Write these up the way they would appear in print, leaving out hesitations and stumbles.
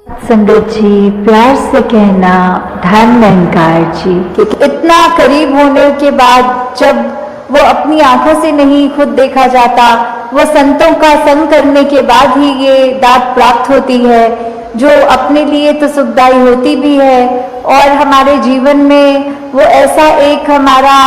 संगत जी, प्यार से कहना धन निरंकार जी। इतना करीब होने के बाद जब वो अपनी आंखों से नहीं खुद देखा जाता, वो संतों का संग करने के बाद ही ये दात प्राप्त होती है, जो अपने लिए तो सुखदायी होती भी है और हमारे जीवन में वो ऐसा एक हमारा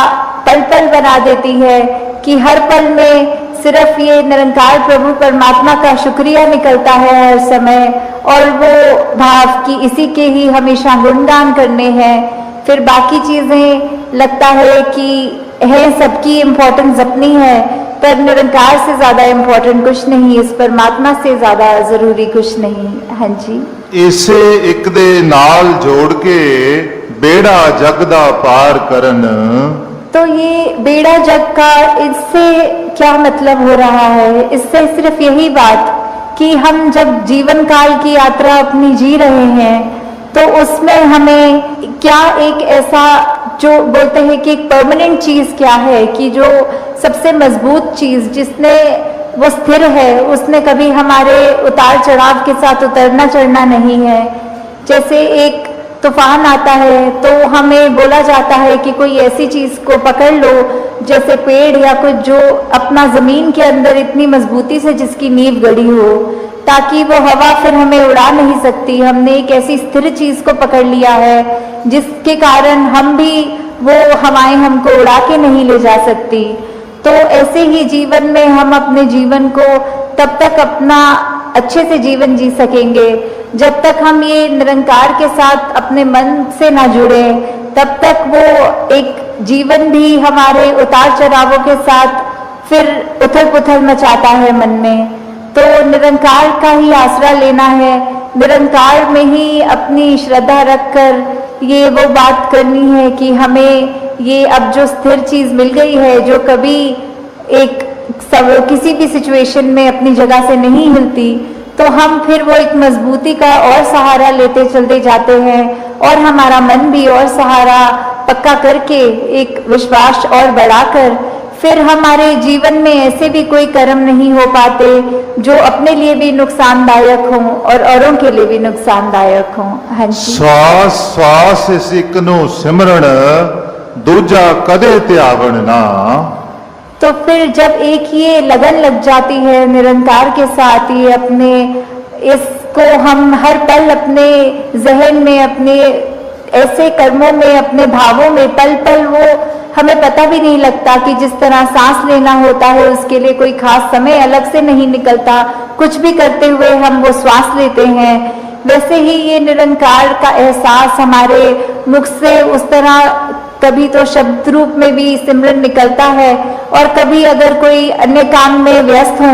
पल पल बना देती है कि हर पल में सिर्फ ये निरंकार प्रभु परमात्मा का शुक्रिया निकलता है हर समय, और वो भाव कि इसी के ही हमेशा गुणगान करने हैं। फिर बाकी चीजें लगता है कि है सबकी इम्पोर्टेंस अपनी है, पर निरंकार से ज्यादा इम्पोर्टेंट कुछ नहीं, इस परमात्मा से ज्यादा जरूरी कुछ नहीं। हाँ जी, इसे एक दे नाल जोड़ के बेड़ा जग दा पार करन। तो ये बेड़ा जग का इससे क्या मतलब हो रहा है? इससे सिर्फ यही बात कि हम जब जीवन काल की यात्रा अपनी जी रहे हैं तो उसमें हमें क्या एक ऐसा जो बोलते हैं कि एक परमानेंट चीज क्या है, कि जो सबसे मजबूत चीज जिसने वो स्थिर है, उसने कभी हमारे उतार चढ़ाव के साथ उतरना चढ़ना नहीं है। जैसे एक तूफान आता है तो हमें बोला जाता है कि कोई ऐसी चीज को पकड़ लो, जैसे पेड़ या कुछ जो अपना जमीन के अंदर इतनी मजबूती से जिसकी नींव गड़ी हो, ताकि वो हवा फिर हमें उड़ा नहीं सकती। हमने एक ऐसी स्थिर चीज को पकड़ लिया है जिसके कारण हम भी वो हवाएं हमको उड़ा के नहीं ले जा सकती। तो ऐसे ही जीवन में हम अपने जीवन को तब तक अपना अच्छे से जीवन जी सकेंगे जब तक हम ये निरंकार के साथ अपने मन से ना जुड़े, तब तक वो एक जीवन भी हमारे उतार चढ़ावों के साथ फिर उथल पुथल मचाता है मन में। तो निरंकार का ही आसरा लेना है, निरंकार में ही अपनी श्रद्धा रखकर ये वो बात करनी है कि हमें ये अब जो स्थिर चीज मिल गई है, जो कभी एक सब किसी भी सिचुएशन में अपनी जगह से नहीं हिलती, तो हम फिर वो एक मजबूती का और सहारा लेते चलते जाते हैं और हमारा मन भी और सहारा पक्का करके एक विश्वास और बढ़ाकर फिर हमारे जीवन में ऐसे भी कोई कर्म नहीं हो पाते जो अपने लिए भी नुकसानदायक हों और औरों के लिए भी नुकसानदायक हों। हाँ जी, श्वास श्वास इस एक नु सिमरण दूजा कदे त्यागण ना। तो फिर जब एक ये लगन लग जाती है निरंकार के साथ, ये अपने इसको हम हर पल अपने जहन में, अपने ऐसे कर्मों में, अपने भावों में पल पल वो हमें पता भी नहीं लगता कि जिस तरह सांस लेना होता है उसके लिए कोई खास समय अलग से नहीं निकलता, कुछ भी करते हुए हम वो श्वास लेते हैं, वैसे ही ये निरंकार का एहसास हमारे मुख से उस तरह कभी तो शब्द रूप में भी सिमरन निकलता है और कभी अगर कोई अन्य काम में व्यस्त हो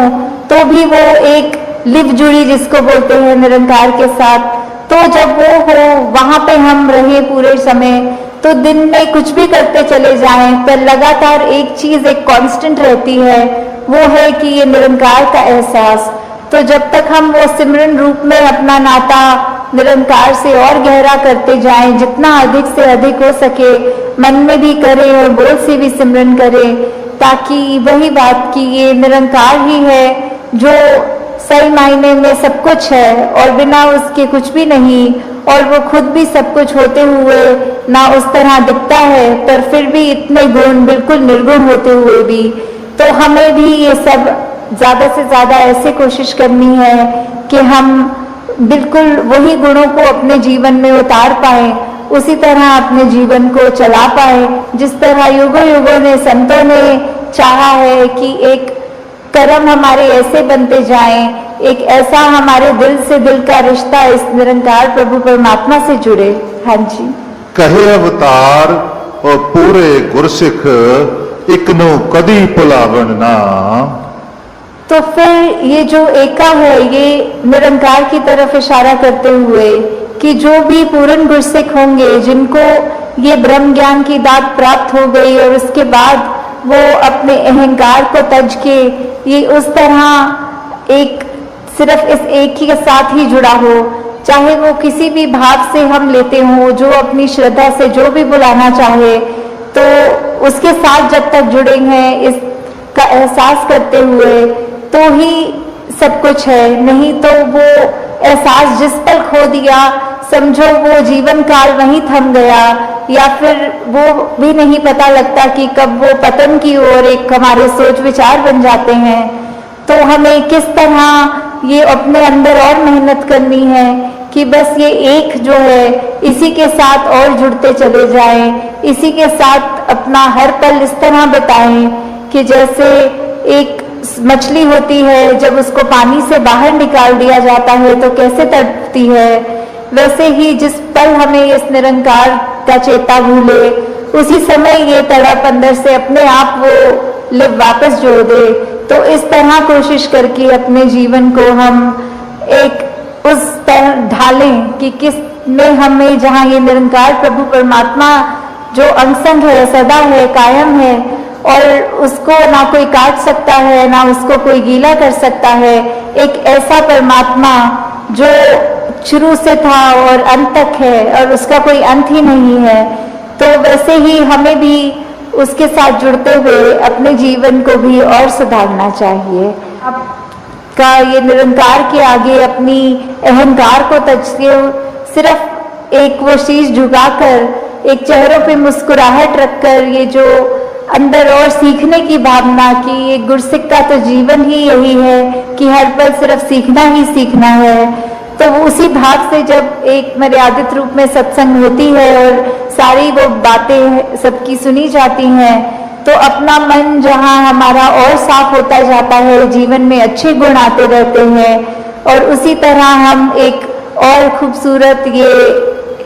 तो भी वो एक लिव जुड़ी जिसको बोलते हैं निरंकार के साथ। तो जब वो हो वहां पे हम रहे पूरे समय, तो दिन में कुछ भी करते चले जाएं पर लगातार एक चीज एक कांस्टेंट रहती है, वो है कि ये निरंकार का एहसास। तो जब तक हम वो सिमरन रूप में अपना नाता निरंकार से और गहरा करते जाएं, जितना अधिक से अधिक हो सके मन में भी करें और बोल से भी सिमरन करें, ताकि वही बात कि ये निरंकार ही है जो सही मायने में सब कुछ है और बिना उसके कुछ भी नहीं, और वो खुद भी सब कुछ होते हुए ना उस तरह दिखता है, पर फिर भी इतने गुण बिल्कुल निर्गुण होते हुए भी। तो हमें भी ये सब ज्यादा से ज्यादा ऐसे कोशिश करनी है कि हम बिल्कुल वही गुणों को अपने जीवन में उतार पाए, उसी तरह अपने जीवन को चला पाए जिस तरह युगों युगों ने संतों ने चाहा है कि एक कर्म हमारे ऐसे बनते जाएं, एक ऐसा हमारे दिल से दिल का रिश्ता इस निरंकार प्रभु परमात्मा से जुड़े। हाँ जी, कहे अवतार और पूरे गुरसिख एक नु कदी भुलावन ना। तो फिर ये जो एका है ये निरंकार की तरफ इशारा करते हुए कि जो भी पूर्ण गुरसिख होंगे, जिनको ये ब्रह्म ज्ञान की दात प्राप्त हो गई और उसके बाद वो अपने अहंकार को तज के ये उस तरह एक सिर्फ इस एक ही के साथ ही जुड़ा हो, चाहे वो किसी भी भाव से हम लेते हों, जो अपनी श्रद्धा से जो भी बुलाना चाहे, तो उसके साथ जब तक जुड़े हैं इसका एहसास करते हुए तो ही सब कुछ है, नहीं तो वो एहसास जिस पल खो दिया, समझो वो जीवन काल वहीं थम गया, या फिर वो भी नहीं पता लगता कि कब वो पतन की ओर एक हमारे सोच विचार बन जाते हैं। तो हमें किस तरह ये अपने अंदर और मेहनत करनी है कि बस ये एक जो है इसी के साथ और जुड़ते चले जाएं, इसी के साथ अपना हर पल इस तरह बिताएं कि जैसे एक मछली होती है, जब उसको पानी से बाहर निकाल दिया जाता है तो कैसे तड़पती है, वैसे ही जिस पल हमें इस निरंकार का चेता भूले, उसी समय ये तड़प अंदर से अपने आप वो लिव वापस जोड़ दे। तो इस तरह कोशिश करके अपने जीवन को हम एक उस तरह ढालें कि किस में हमें, जहाँ ये निरंकार प्रभु परमात्मा जो अंग-संग है, सदा है, कायम है, और उसको ना कोई काट सकता है, ना उसको कोई गीला कर सकता है, एक ऐसा परमात्मा जो शुरू से था और अंत तक है और उसका कोई अंत ही नहीं है। तो वैसे ही हमें भी उसके साथ जुड़ते हुए अपने जीवन को भी और सुधारना चाहिए। आपका ये निरंकार के आगे अपनी अहंकार को तजते सिर्फ एक वो शीश झुकाकर, एक चेहरों पे मुस्कुराहट रखकर, ये जो अंदर और सीखने की भावना की ये गुरसिक का तो जीवन ही यही है कि हर पल सिर्फ सीखना ही सीखना है। तो वो उसी भाव से जब एक मर्यादित रूप में सत्संग होती है और सारी वो बातें सबकी सुनी जाती हैं, तो अपना मन जहाँ हमारा और साफ होता जाता है, जीवन में अच्छे गुण आते रहते हैं और उसी तरह हम एक और खूबसूरत ये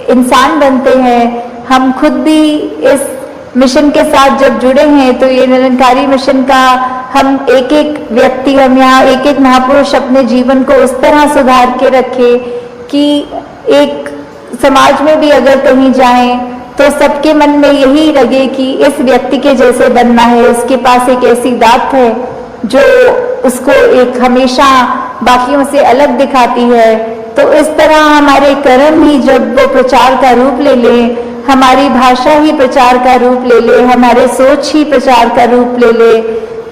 इंसान बनते हैं। हम खुद भी इस मिशन के साथ जब जुड़े हैं तो ये निरंकारी मिशन का हम एक एक व्यक्ति, हम यहाँ एक एक महापुरुष अपने जीवन को उस तरह सुधार के रखे कि एक समाज में भी अगर कहीं जाएं तो सबके मन में यही लगे कि इस व्यक्ति के जैसे बनना है, उसके पास एक ऐसी दात है जो उसको एक हमेशा बाकियों से अलग दिखाती है। तो इस तरह हमारे कर्म ही जब वो प्रचार का रूप ले ले, हमारी भाषा ही प्रचार का रूप ले ले, हमारे सोच ही प्रचार का रूप ले ले,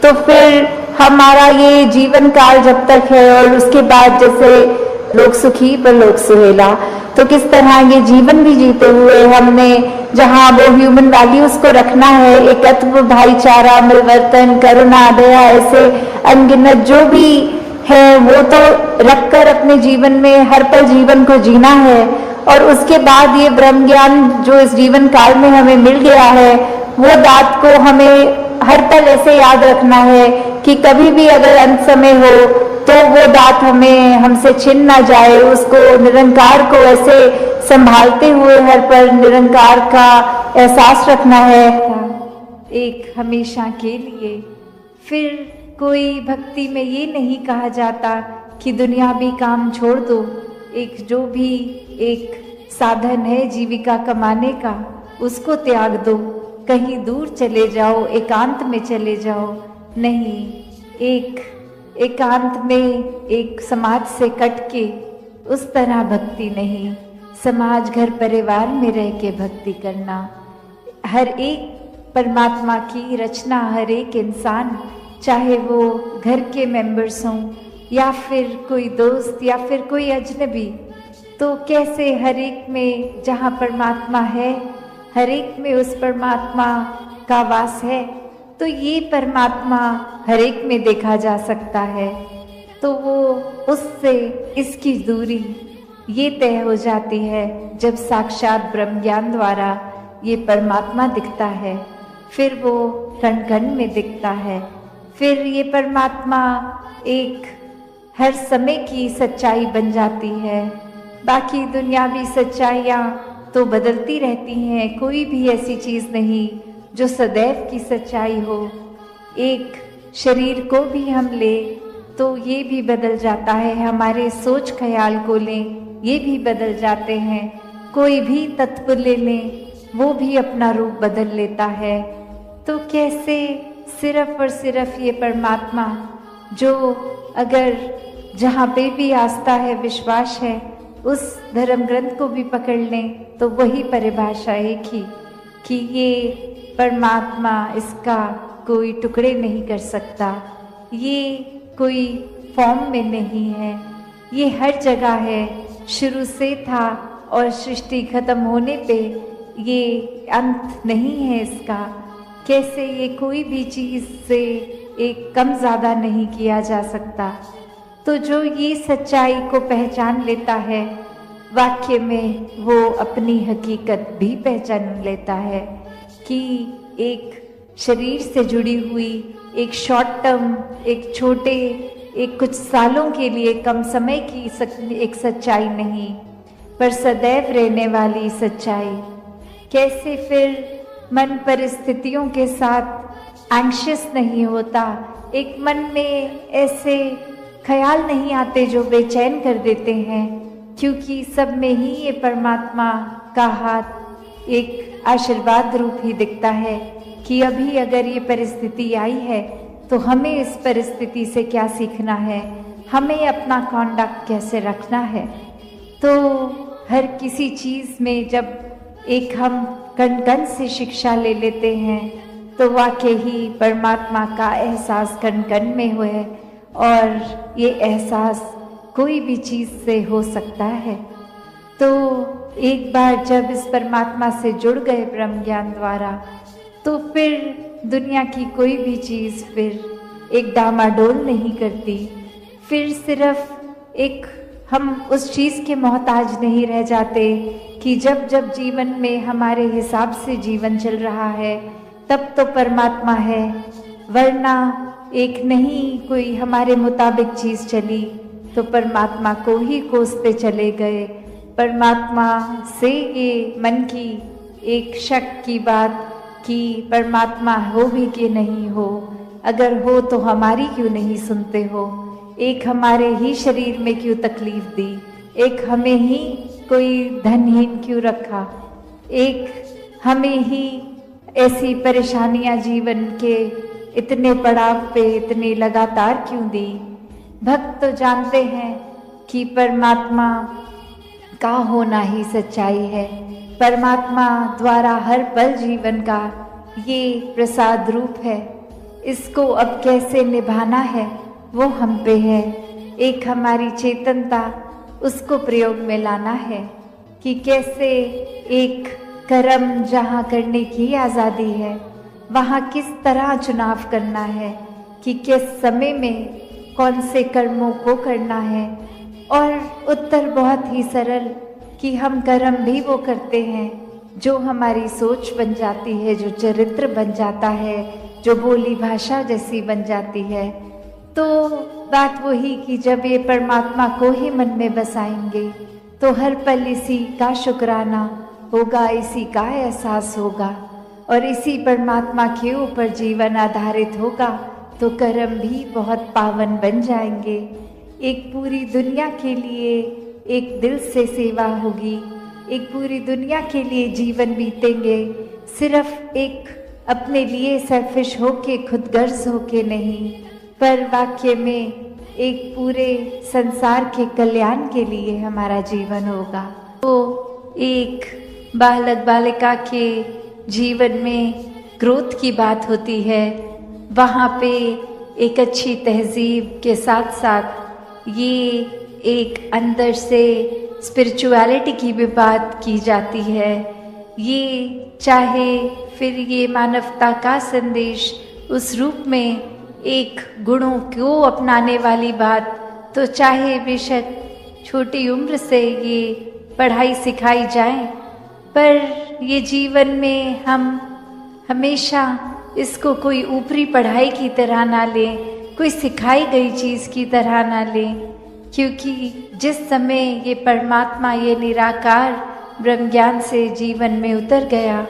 तो फिर हमारा ये जीवन काल जब तक है और उसके बाद जैसे लोक सुखी पर लोक सुहेला, तो किस तरह ये जीवन भी जीते हुए हमने जहाँ वो ह्यूमन वैल्यूज को रखना है, एकत्व, भाईचारा, मिलवर्तन, करुणा, दया, ऐसे अनगिनत जो भी है वो तो रखकर अपने जीवन में हर पल जीवन को जीना है। और उसके बाद ये ब्रह्म ज्ञान जो इस जीवन काल में हमें मिल गया है, वो दात को हमें हर पल ऐसे याद रखना है कि कभी भी अगर अंत समय हो तो वो दात हमें हमसे छिन ना जाए, उसको निरंकार को ऐसे संभालते हुए हर पल निरंकार का एहसास रखना है एक हमेशा के लिए। फिर कोई भक्ति में ये नहीं कहा जाता कि दुनियावी काम छोड़ दो, एक जो भी एक साधन है जीविका कमाने का उसको त्याग दो, कहीं दूर चले जाओ, एकांत में चले जाओ। नहीं, एक एकांत में एक समाज से कट के उस तरह भक्ति नहीं, समाज घर परिवार में रह के भक्ति करना। हर एक परमात्मा की रचना, हर एक इंसान, चाहे वो घर के मेंबर्स हों या फिर कोई दोस्त या फिर कोई अजनबी, तो कैसे हर एक में जहाँ परमात्मा है, हर एक में उस परमात्मा का वास है, तो ये परमात्मा हर एक में देखा जा सकता है। तो वो उससे इसकी दूरी ये तय हो जाती है जब साक्षात ब्रह्म ज्ञान द्वारा ये परमात्मा दिखता है, फिर वो कण कण में दिखता है। फिर ये परमात्मा एक हर समय की सच्चाई बन जाती है। बाकी दुनियावी सच्चाइयाँ तो बदलती रहती हैं, कोई भी ऐसी चीज़ नहीं जो सदैव की सच्चाई हो। एक शरीर को भी हम ले तो ये भी बदल जाता है, हमारे सोच ख्याल को लें ये भी बदल जाते हैं, कोई भी तत्व ले लें वो भी अपना रूप बदल लेता है। तो कैसे सिर्फ और सिर्फ ये परमात्मा जो अगर जहाँ पे भी आस्था है, विश्वास है, उस धर्म ग्रंथ को भी पकड़ लें तो वही परिभाषा एक ही कि ये परमात्मा, इसका कोई टुकड़े नहीं कर सकता, ये कोई फॉर्म में नहीं है, ये हर जगह है, शुरू से था और सृष्टि खत्म होने पे ये अंत नहीं है इसका। कैसे ये कोई भी चीज़ से एक कम ज़्यादा नहीं किया जा सकता। तो जो ये सच्चाई को पहचान लेता है, वाक्य में वो अपनी हकीकत भी पहचान लेता है कि एक शरीर से जुड़ी हुई एक शॉर्ट टर्म, एक छोटे, एक कुछ सालों के लिए कम समय की एक सच्चाई नहीं, पर सदैव रहने वाली सच्चाई। कैसे फिर मन परिस्थितियों के साथ एंग्शियस नहीं होता, एक मन में ऐसे ख्याल नहीं आते जो बेचैन कर देते हैं, क्योंकि सब में ही ये परमात्मा का हाथ एक आशीर्वाद रूप ही दिखता है कि अभी अगर ये परिस्थिति आई है तो हमें इस परिस्थिति से क्या सीखना है, हमें अपना कॉन्डक्ट कैसे रखना है। तो हर किसी चीज़ में जब एक हम कण कण से शिक्षा ले लेते हैं तो वाकई ही परमात्मा का एहसास कण कण में हुए, और ये एहसास कोई भी चीज़ से हो सकता है। तो एक बार जब इस परमात्मा से जुड़ गए ब्रह्म ज्ञान द्वारा, तो फिर दुनिया की कोई भी चीज़ फिर एक डामाडोल नहीं करती। फिर सिर्फ एक हम उस चीज़ के मोहताज नहीं रह जाते कि जब जब जीवन में हमारे हिसाब से जीवन चल रहा है तब तो परमात्मा है, वरना एक नहीं कोई हमारे मुताबिक चीज़ चली तो परमात्मा को ही कोसते चले गए। परमात्मा से ये मन की एक शक की बात कि परमात्मा हो भी कि नहीं हो, अगर हो तो हमारी क्यों नहीं सुनते हो, एक हमारे ही शरीर में क्यों तकलीफ दी, एक हमें ही कोई धनहीन क्यों रखा, एक हमें ही ऐसी परेशानियां जीवन के इतने पड़ाव पे इतने लगातार क्यों दी। भक्त तो जानते हैं कि परमात्मा का होना ही सच्चाई है, परमात्मा द्वारा हर पल जीवन का ये प्रसाद रूप है। इसको अब कैसे निभाना है वो हम पे है, एक हमारी चेतनता उसको प्रयोग में लाना है कि कैसे एक कर्म जहाँ करने की आज़ादी है वहाँ किस तरह चुनाव करना है कि किस समय में कौन से कर्मों को करना है। और उत्तर बहुत ही सरल कि हम कर्म भी वो करते हैं जो हमारी सोच बन जाती है, जो चरित्र बन जाता है, जो बोली भाषा जैसी बन जाती है। तो बात वही कि जब ये परमात्मा को ही मन में बसाएंगे तो हर पल इसी का शुक्राना होगा, इसी का एहसास होगा और इसी परमात्मा के ऊपर जीवन आधारित होगा, तो कर्म भी बहुत पावन बन जाएंगे। एक पूरी दुनिया के लिए एक दिल से सेवा होगी, एक पूरी दुनिया के लिए जीवन बीतेंगे, सिर्फ एक अपने लिए सेल्फिश होके खुदगर्ज होके नहीं, पर वाक्य में एक पूरे संसार के कल्याण के लिए हमारा जीवन होगा। तो एक बालक बालिका के जीवन में ग्रोथ की बात होती है, वहाँ पे एक अच्छी तहजीब के साथ साथ ये एक अंदर से स्पिरिचुअलिटी की भी बात की जाती है। ये चाहे फिर ये मानवता का संदेश उस रूप में एक गुणों को अपनाने वाली बात, तो चाहे बेशक छोटी उम्र से ये पढ़ाई सिखाई जाए, पर ये जीवन में हम हमेशा इसको कोई ऊपरी पढ़ाई की तरह ना लें, कोई सिखाई गई चीज़ की तरह ना लें, क्योंकि जिस समय ये परमात्मा ये निराकार ब्रह्म ज्ञान से जीवन में उतर गया,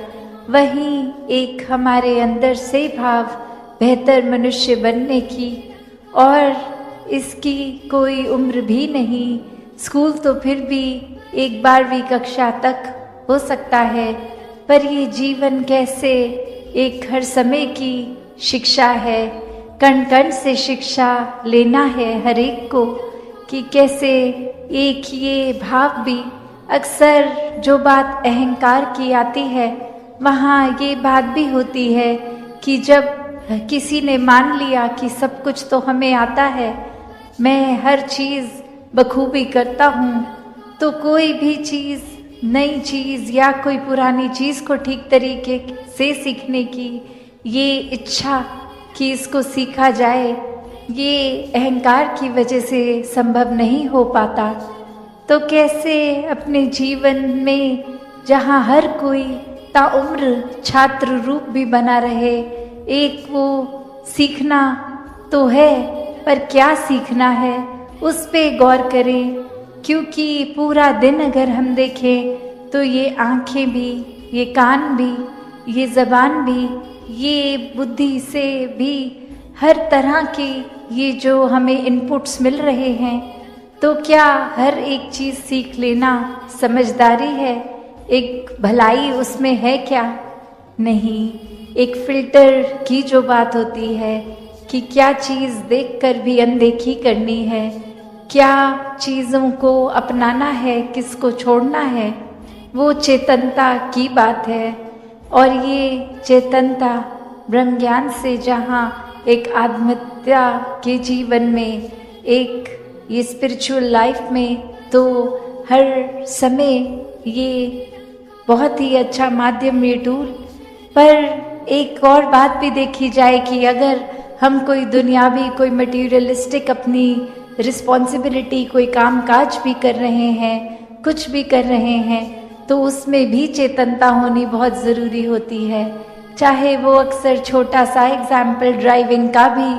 वहीं एक हमारे अंदर से भाव बेहतर मनुष्य बनने की, और इसकी कोई उम्र भी नहीं। स्कूल तो फिर भी एक 12वीं कक्षा तक हो सकता है, पर ये जीवन कैसे एक हर समय की शिक्षा है, कण कण से शिक्षा लेना है हर एक को, कि कैसे एक ये भाव भी अक्सर जो बात अहंकार की आती है, वहाँ ये बात भी होती है कि जब किसी ने मान लिया कि सब कुछ तो हमें आता है, मैं हर चीज़ बखूबी करता हूँ तो कोई भी चीज़, नई चीज़ या कोई पुरानी चीज़ को ठीक तरीके से सीखने की ये इच्छा कि इसको सीखा जाए, ये अहंकार की वजह से संभव नहीं हो पाता। तो कैसे अपने जीवन में जहाँ हर कोई ताउम्र छात्र रूप भी बना रहे, एक वो सीखना तो है, पर क्या सीखना है उस पे गौर करें। क्योंकि पूरा दिन अगर हम देखें तो ये आँखें भी, ये कान भी, ये ज़बान भी, ये बुद्धि से भी हर तरह की ये जो हमें इनपुट्स मिल रहे हैं, तो क्या हर एक चीज़ सीख लेना समझदारी है? एक भलाई उसमें है क्या? नहीं। एक फिल्टर की जो बात होती है कि क्या चीज़ देखकर भी अनदेखी करनी है, क्या चीज़ों को अपनाना है, किसको छोड़ना है, वो चेतनता की बात है। और ये चेतनता ब्रह्म ज्ञान से जहाँ एक आत्महत्या के जीवन में, एक ये स्पिरिचुअल लाइफ में, तो हर समय ये बहुत ही अच्छा माध्यम, ये टूल। पर एक और बात भी देखी जाए कि अगर हम कोई दुनियावी, कोई मटीरियलिस्टिक अपनी रिस्पॉन्सिबिलिटी, कोई काम काज भी कर रहे हैं, कुछ भी कर रहे हैं, तो उसमें भी चेतनता होनी बहुत ज़रूरी होती है। चाहे वो अक्सर छोटा सा एग्जाम्पल ड्राइविंग का भी,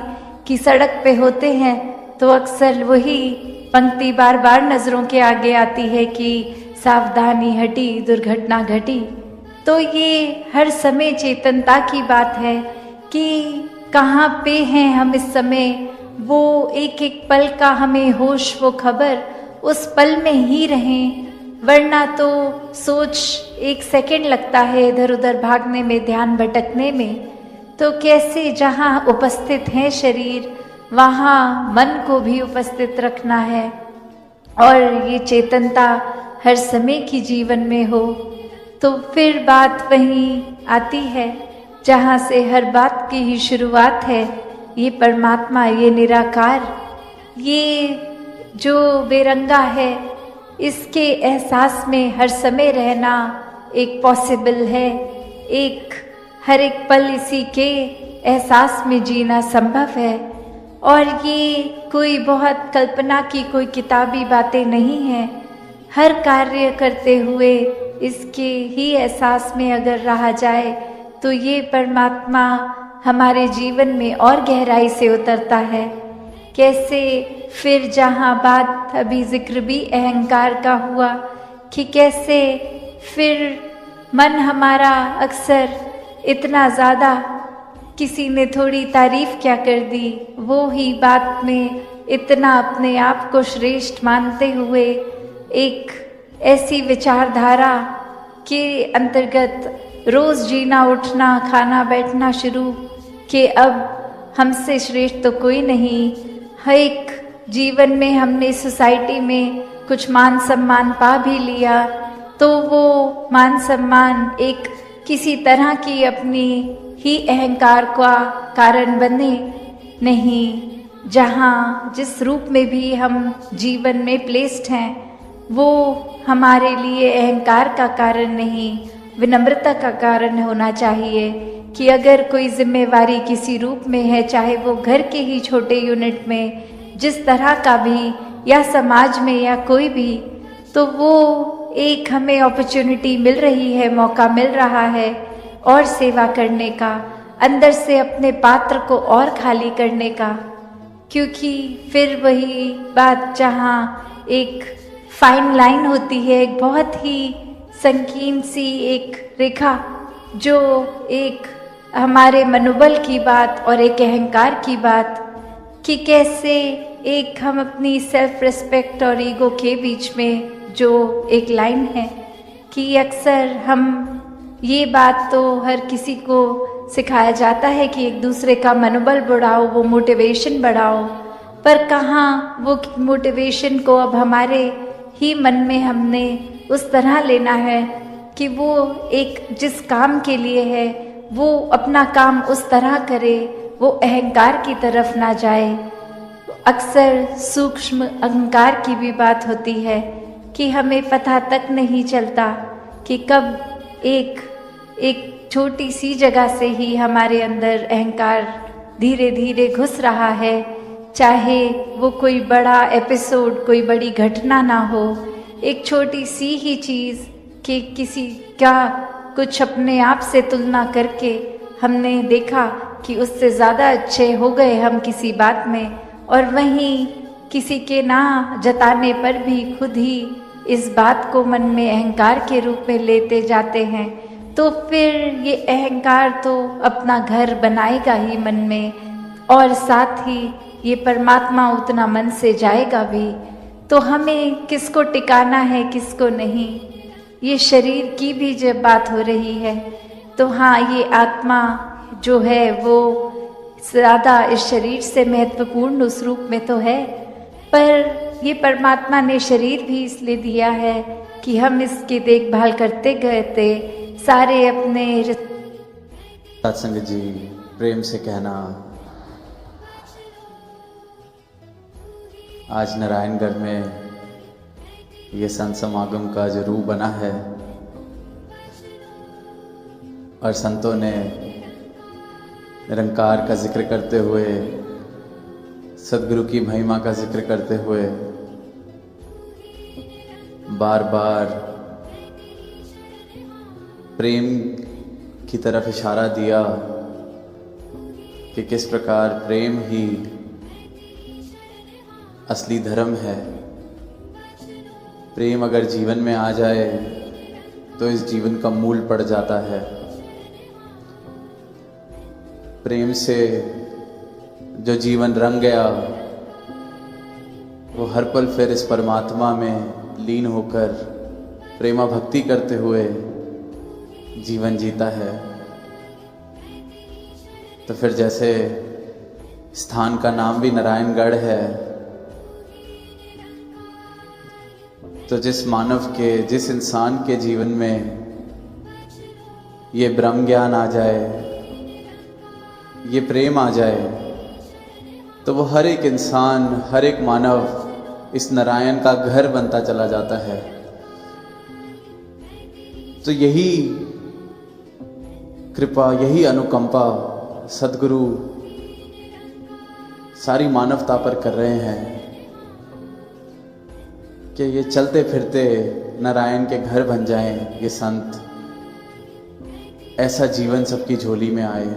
कि सड़क पे होते हैं तो अक्सर वही पंक्ति बार बार नज़रों के आगे आती है कि सावधानी हटी दुर्घटना घटी। तो ये हर समय चेतनता की बात है कि कहाँ पे हैं हम इस समय, वो एक एक पल का हमें होश, वो खबर, उस पल में ही रहें। वरना तो सोच एक सेकंड लगता है इधर उधर भागने में, ध्यान भटकने में। तो कैसे जहाँ उपस्थित है शरीर, वहाँ मन को भी उपस्थित रखना है, और ये चेतनता हर समय की जीवन में हो। तो फिर बात वहीं आती है जहाँ से हर बात की ही शुरुआत है, ये परमात्मा, ये निराकार, ये जो बेरंगा है, इसके एहसास में हर समय रहना एक पॉसिबल है। एक हर एक पल इसी के एहसास में जीना संभव है। और ये कोई बहुत कल्पना की कोई किताबी बातें नहीं हैं। हर कार्य करते हुए इसके ही एहसास में अगर रहा जाए तो ये परमात्मा हमारे जीवन में और गहराई से उतरता है। कैसे फिर जहाँ बात अभी जिक्र भी अहंकार का हुआ कि कैसे फिर मन हमारा अक्सर इतना ज़्यादा, किसी ने थोड़ी तारीफ क्या कर दी, वो ही बात में इतना अपने आप को श्रेष्ठ मानते हुए एक ऐसी विचारधारा के अंतर्गत रोज़ जीना, उठना, खाना, बैठना शुरू कि अब हमसे श्रेष्ठ तो कोई नहीं। हर एक जीवन में हमने सोसाइटी में कुछ मान सम्मान पा भी लिया तो वो मान सम्मान एक किसी तरह की अपनी ही अहंकार का कारण बने नहीं। जहाँ जिस रूप में भी हम जीवन में प्लेस्ड हैं वो हमारे लिए अहंकार का कारण नहीं, विनम्रता का कारण होना चाहिए। कि अगर कोई जिम्मेवारी किसी रूप में है, चाहे वो घर के ही छोटे यूनिट में जिस तरह का भी, या समाज में या कोई भी, तो वो एक हमें अपॉर्चुनिटी मिल रही है, मौका मिल रहा है और सेवा करने का, अंदर से अपने पात्र को और खाली करने का। क्योंकि फिर वही बात जहाँ एक फाइन लाइन होती है, एक बहुत ही संकीर्ण सी एक रेखा, जो एक हमारे मनोबल की बात और एक अहंकार की बात, कि कैसे एक हम अपनी सेल्फ रिस्पेक्ट और ईगो के बीच में जो एक लाइन है कि अक्सर हम ये बात तो हर किसी को सिखाया जाता है कि एक दूसरे का मनोबल बढ़ाओ, वो मोटिवेशन बढ़ाओ, पर कहाँ वो मोटिवेशन को अब हमारे ही मन में हमने उस तरह लेना है कि वो एक जिस काम के लिए है वो अपना काम उस तरह करे, वो अहंकार की तरफ ना जाए। अक्सर सूक्ष्म अहंकार की भी बात होती है कि हमें पता तक नहीं चलता कि कब एक छोटी सी जगह से ही हमारे अंदर अहंकार धीरे धीरे घुस रहा है। चाहे वो कोई बड़ा एपिसोड, कोई बड़ी घटना ना हो, एक छोटी सी ही चीज़ कि किसी का कुछ अपने आप से तुलना करके हमने देखा कि उससे ज़्यादा अच्छे हो गए हम किसी बात में, और वहीं किसी के ना जताने पर भी खुद ही इस बात को मन में अहंकार के रूप में लेते जाते हैं, तो फिर ये अहंकार तो अपना घर बनाएगा ही मन में, और साथ ही ये परमात्मा उतना मन से जाएगा भी। तो हमें किसको टिकाना है, किसको नहीं, ये शरीर की भी जब बात हो रही है तो हाँ, ये आत्मा जो है वो ज़्यादा इस शरीर से महत्वपूर्ण उस रूप में तो है, पर ये परमात्मा ने शरीर भी इसलिए दिया है कि हम इसकी देखभाल करते गए थे सारे अपने। सत्संग जी, प्रेम से कहना, आज नारायणगढ़ में ये संत समागम का जो रूप बना है और संतों ने निरंकार का जिक्र करते हुए, सदगुरु की महिमा का जिक्र करते हुए बार बार प्रेम की तरफ इशारा दिया कि किस प्रकार प्रेम ही असली धर्म है। प्रेम अगर जीवन में आ जाए तो इस जीवन का मूल पड़ जाता है। प्रेम से जो जीवन रंग गया वो हर पल फिर इस परमात्मा में लीन होकर प्रेमा भक्ति करते हुए जीवन जीता है। तो फिर जैसे स्थान का नाम भी नारायणगढ़ है, तो जिस मानव के, जिस इंसान के जीवन में ये ब्रह्म ज्ञान आ जाए, ये प्रेम आ जाए, तो वो हर एक इंसान, हर एक मानव इस नारायण का घर बनता चला जाता है। तो यही कृपा, यही अनुकंपा सद्गुरु सारी मानवता पर कर रहे हैं कि ये चलते फिरते नारायण के घर बन जाएं ये संत, ऐसा जीवन सबकी झोली में आए।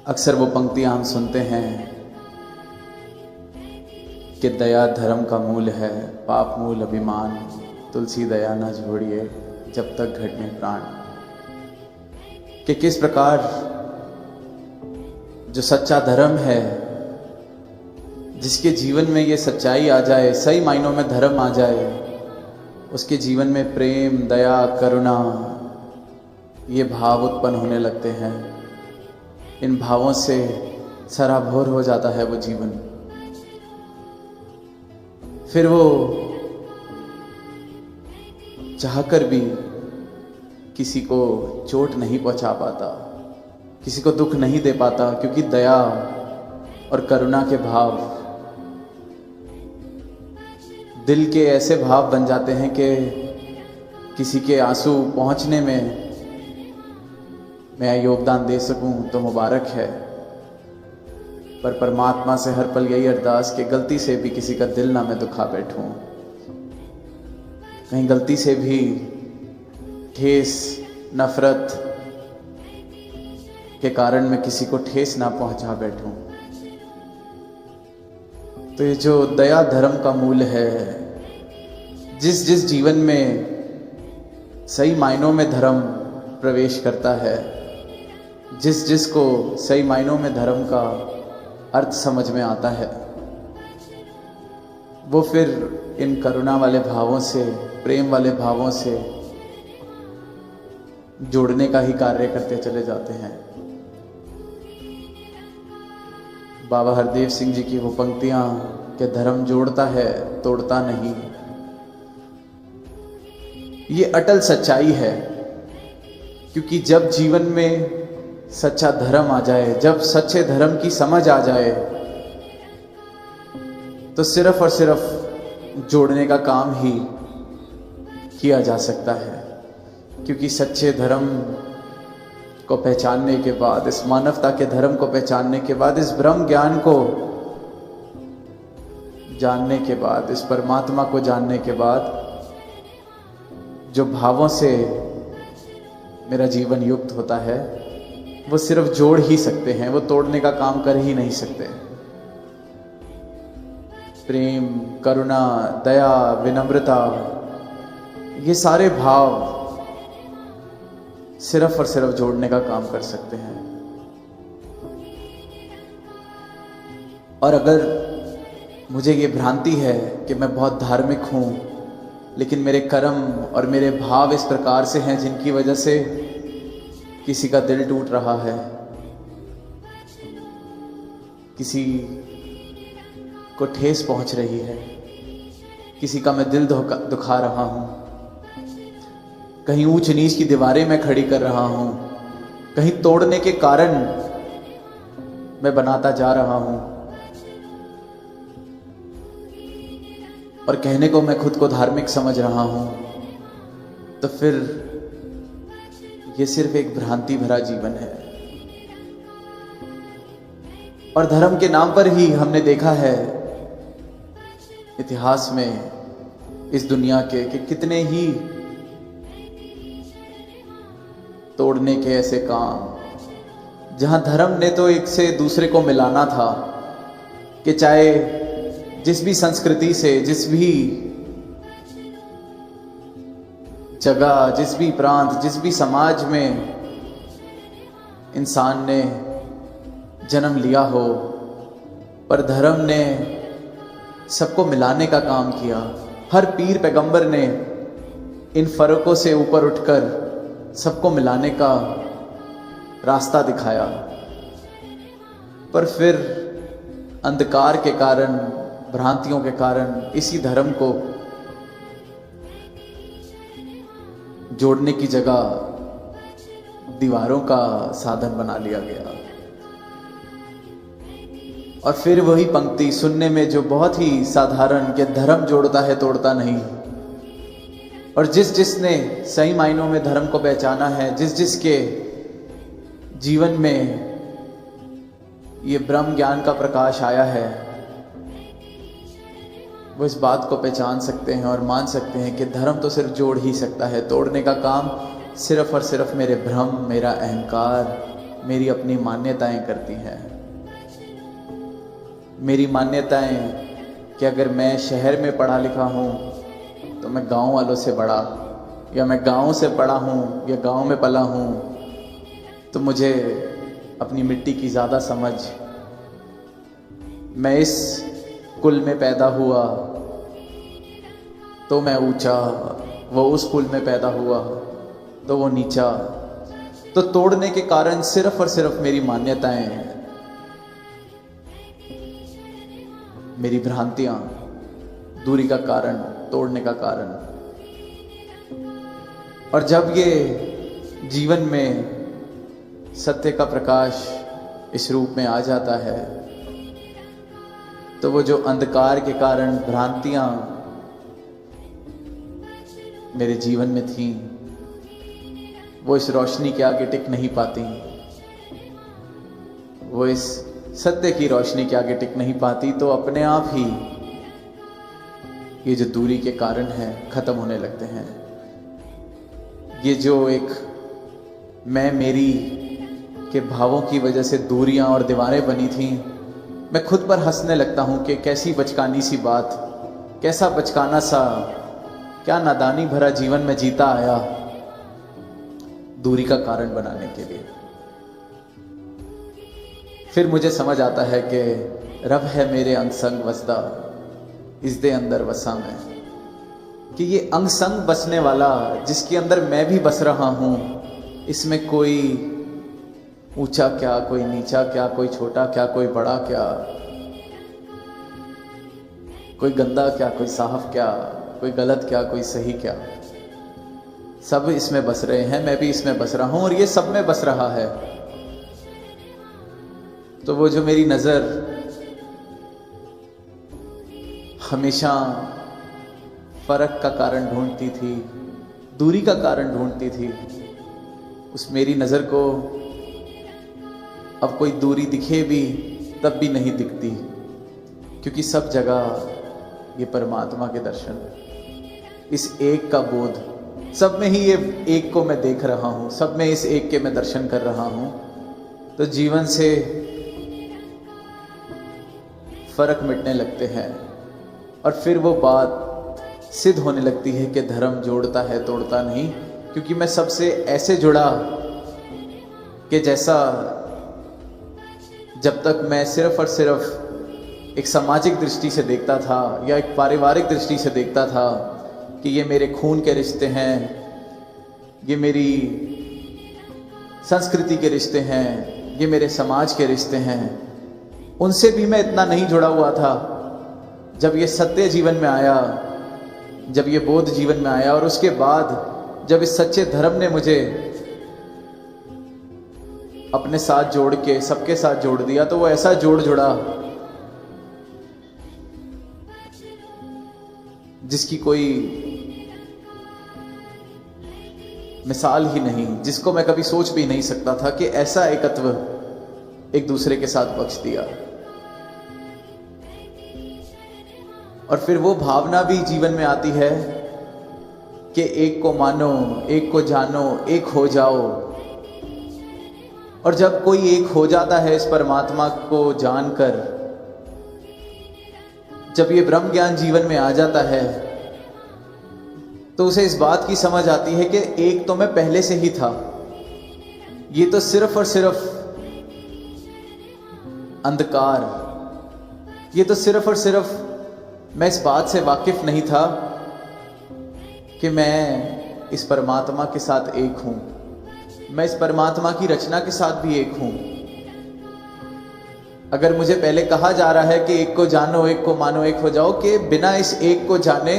अक्सर वो पंक्तियां हम सुनते हैं कि दया धर्म का मूल है, पाप मूल अभिमान, तुलसी दया न छोड़िए जब तक घटने प्राण। कि किस प्रकार जो सच्चा धर्म है, जिसके जीवन में ये सच्चाई आ जाए, सही मायनों में धर्म आ जाए, उसके जीवन में प्रेम, दया, करुणा, ये भाव उत्पन्न होने लगते हैं। इन भावों से सराबोर हो जाता है वो जीवन। फिर वो चाहकर भी किसी को चोट नहीं पहुंचा पाता, किसी को दुख नहीं दे पाता, क्योंकि दया और करुणा के भाव दिल के ऐसे भाव बन जाते हैं कि किसी के आंसू पहुंचने में मैं योगदान दे सकूं तो मुबारक है, पर परमात्मा से हर पल यही अरदास कि गलती से भी किसी का दिल ना मैं दुखा बैठूं, कहीं गलती से भी ठेस, नफरत के कारण मैं किसी को ठेस ना पहुंचा बैठूं। तो ये जो दया धर्म का मूल है, जिस जिस जीवन में सही मायनों में धर्म प्रवेश करता है, जिस जिस को सही मायनों में धर्म का अर्थ समझ में आता है, वो फिर इन करुणा वाले भावों से, प्रेम वाले भावों से जोड़ने का ही कार्य करते चले जाते हैं। बाबा हरदेव सिंह जी की वो पंक्तियां कि धर्म जोड़ता है तोड़ता नहीं, ये अटल सच्चाई है। क्योंकि जब जीवन में सच्चा धर्म आ जाए, जब सच्चे धर्म की समझ आ जाए, तो सिर्फ और सिर्फ जोड़ने का काम ही किया जा सकता है। क्योंकि सच्चे धर्म को पहचानने के बाद, इस मानवता के धर्म को पहचानने के बाद, इस ब्रह्म ज्ञान को जानने के बाद, इस परमात्मा को जानने के बाद, जो भावों से मेरा जीवन युक्त होता है, वो सिर्फ जोड़ ही सकते हैं, वो तोड़ने का काम कर ही नहीं सकते। प्रेम, करुणा, दया, विनम्रता, ये सारे भाव सिर्फ और सिर्फ जोड़ने का काम कर सकते हैं। और अगर मुझे ये भ्रांति है कि मैं बहुत धार्मिक हूं, लेकिन मेरे कर्म और मेरे भाव इस प्रकार से हैं जिनकी वजह से किसी का दिल टूट रहा है, किसी को ठेस पहुंच रही है, किसी का मैं दिल दुखा रहा हूं, कहीं ऊंच नीच की दीवारें मैं खड़ी कर रहा हूं, कहीं तोड़ने के कारण मैं बनाता जा रहा हूं, और कहने को मैं खुद को धार्मिक समझ रहा हूं, तो फिर ये सिर्फ एक भ्रांति भरा जीवन है। और धर्म के नाम पर ही हमने देखा है इतिहास में इस दुनिया के कि कितने ही तोड़ने के ऐसे काम, जहां धर्म ने तो एक से दूसरे को मिलाना था, कि चाहे जिस भी संस्कृति से, जिस भी जगह, जिस भी प्रांत, जिस भी समाज में इंसान ने जन्म लिया हो, पर धर्म ने सबको मिलाने का काम किया। हर पीर पैगंबर ने इन फर्कों से ऊपर उठकर सबको मिलाने का रास्ता दिखाया, पर फिर अंधकार के कारण, भ्रांतियों के कारण इसी धर्म को जोड़ने की जगह दीवारों का साधन बना लिया गया। और फिर वही पंक्ति सुनने में जो बहुत ही साधारण, कि धर्म जोड़ता है तोड़ता नहीं। और जिस जिसने सही मायनों में धर्म को पहचाना है, जिस जिसके जीवन में ये ब्रह्म ज्ञान का प्रकाश आया है, वो इस बात को पहचान सकते हैं और मान सकते हैं कि धर्म तो सिर्फ जोड़ ही सकता है, तोड़ने का काम सिर्फ और सिर्फ मेरे भ्रम, मेरा अहंकार, मेरी अपनी मान्यताएं करती हैं। मेरी मान्यताएं कि अगर मैं शहर में पढ़ा लिखा हूँ तो मैं गांव वालों से बड़ा, या मैं गांव से पढ़ा हूँ या गांव में पला हूँ तो मुझे अपनी मिट्टी की ज़्यादा समझ, मैं इस कुल में पैदा हुआ तो मैं ऊंचा, वो उस कुल में पैदा हुआ तो वो नीचा। तो तोड़ने के कारण सिर्फ और सिर्फ मेरी मान्यताएं, मेरी भ्रांतियां दूरी का कारण, तोड़ने का कारण। और जब ये जीवन में सत्य का प्रकाश इस रूप में आ जाता है, तो वो जो अंधकार के कारण भ्रांतियां मेरे जीवन में थीं, वो इस रोशनी के आगे टिक नहीं पाती, वो इस सत्य की रोशनी के आगे टिक नहीं पाती, तो अपने आप ही ये जो दूरी के कारण हैं खत्म होने लगते हैं। ये जो एक मैं मेरी के भावों की वजह से दूरियां और दीवारें बनी थीं, मैं खुद पर हंसने लगता हूं कि कैसी बचकानी सी बात, कैसा बचकाना सा, क्या नादानी भरा जीवन में जीता आया दूरी का कारण बनाने के लिए। फिर मुझे समझ आता है कि रब है मेरे अंग संग वसदा, इस दे अंदर वसा मैं, कि ये अंग संग बसने वाला जिसके अंदर मैं भी बस रहा हूं, इसमें कोई ऊंचा क्या, कोई नीचा क्या, कोई छोटा क्या, कोई बड़ा क्या, कोई गंदा क्या, कोई साफ क्या, कोई गलत क्या, कोई सही क्या, सब इसमें बस रहे हैं, मैं भी इसमें बस रहा हूं और ये सब में बस रहा है। तो वो जो मेरी नज़र हमेशा फर्क का कारण ढूंढती थी, दूरी का कारण ढूंढती थी, उस मेरी नज़र को अब कोई दूरी दिखे भी तब भी नहीं दिखती, क्योंकि सब जगह ये परमात्मा के दर्शन, इस एक का बोध, सब में ही ये एक को मैं देख रहा हूँ, सब में इस एक के मैं दर्शन कर रहा हूँ। तो जीवन से फर्क मिटने लगते हैं और फिर वो बात सिद्ध होने लगती है कि धर्म जोड़ता है तोड़ता नहीं, क्योंकि मैं सबसे ऐसे जुड़ा कि जैसा जब तक मैं सिर्फ और सिर्फ एक सामाजिक दृष्टि से देखता था या एक पारिवारिक दृष्टि से देखता था कि ये मेरे खून के रिश्ते हैं, ये मेरी संस्कृति के रिश्ते हैं, ये मेरे समाज के रिश्ते हैं, उनसे भी मैं इतना नहीं जुड़ा हुआ था। जब ये सत्य जीवन में आया, जब ये बोध जीवन में आया और उसके बाद जब इस सच्चे धर्म ने मुझे अपने साथ जोड़ के सबके साथ जोड़ दिया, तो वो ऐसा जोड़ जुड़ा जिसकी कोई मिसाल ही नहीं, जिसको मैं कभी सोच भी नहीं सकता था कि ऐसा एकत्व एक दूसरे के साथ बख्श दिया। और फिर वो भावना भी जीवन में आती है कि एक को मानो, एक को जानो, एक हो जाओ। और जब कोई एक हो जाता है इस परमात्मा को जानकर, जब ये ब्रह्म ज्ञान जीवन में आ जाता है, तो उसे इस बात की समझ आती है कि एक तो मैं पहले से ही था, ये तो सिर्फ और सिर्फ अंधकार, ये तो सिर्फ और सिर्फ मैं इस बात से वाकिफ नहीं था कि मैं इस परमात्मा के साथ एक हूं, मैं इस परमात्मा की रचना के साथ भी एक हूं। अगर मुझे पहले कहा जा रहा है कि एक को जानो, एक को मानो, एक हो जाओ, कि बिना इस एक को जाने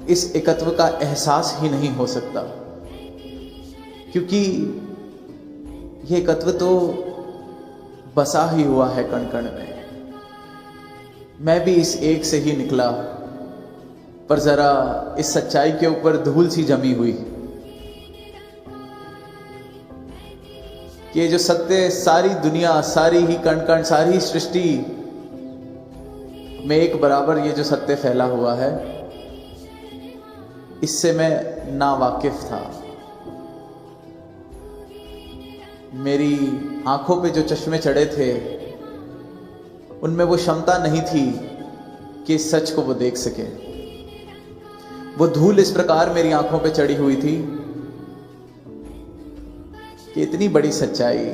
इस एकत्व का एहसास ही नहीं हो सकता, क्योंकि ये एकत्व तो बसा ही हुआ है कण कण में। मैं भी इस एक से ही निकला, पर जरा इस सच्चाई के ऊपर धूल सी जमी हुई कि ये जो सत्य, सारी दुनिया, सारी ही कण कण, सारी सृष्टि में एक बराबर ये जो सत्य फैला हुआ है, इससे मैं ना वाकिफ था। मेरी आंखों पे जो चश्मे चढ़े थे, उनमें वो क्षमता नहीं थी कि इस सच को वो देख सके। वो धूल इस प्रकार मेरी आंखों पे चढ़ी हुई थी कि इतनी बड़ी सच्चाई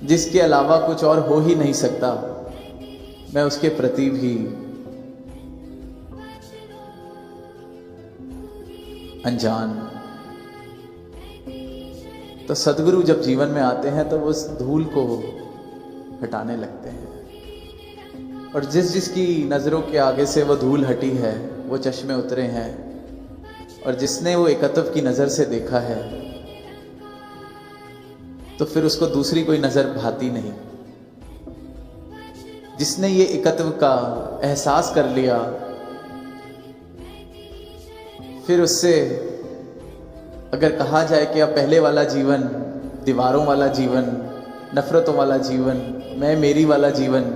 जिसके अलावा कुछ और हो ही नहीं सकता, मैं उसके प्रति भी अनजान। तो सदगुरु जब जीवन में आते हैं तो वो उस धूल को हटाने लगते हैं, और जिस जिसकी नजरों के आगे से वो धूल हटी है, वो चश्मे उतरे हैं, और जिसने वो एकत्व की नजर से देखा है, तो फिर उसको दूसरी कोई नजर भाती नहीं। जिसने ये एकत्व का एहसास कर लिया, फिर उससे अगर कहा जाए कि अब पहले वाला जीवन, दीवारों वाला जीवन, नफरतों वाला जीवन, मैं मेरी वाला जीवन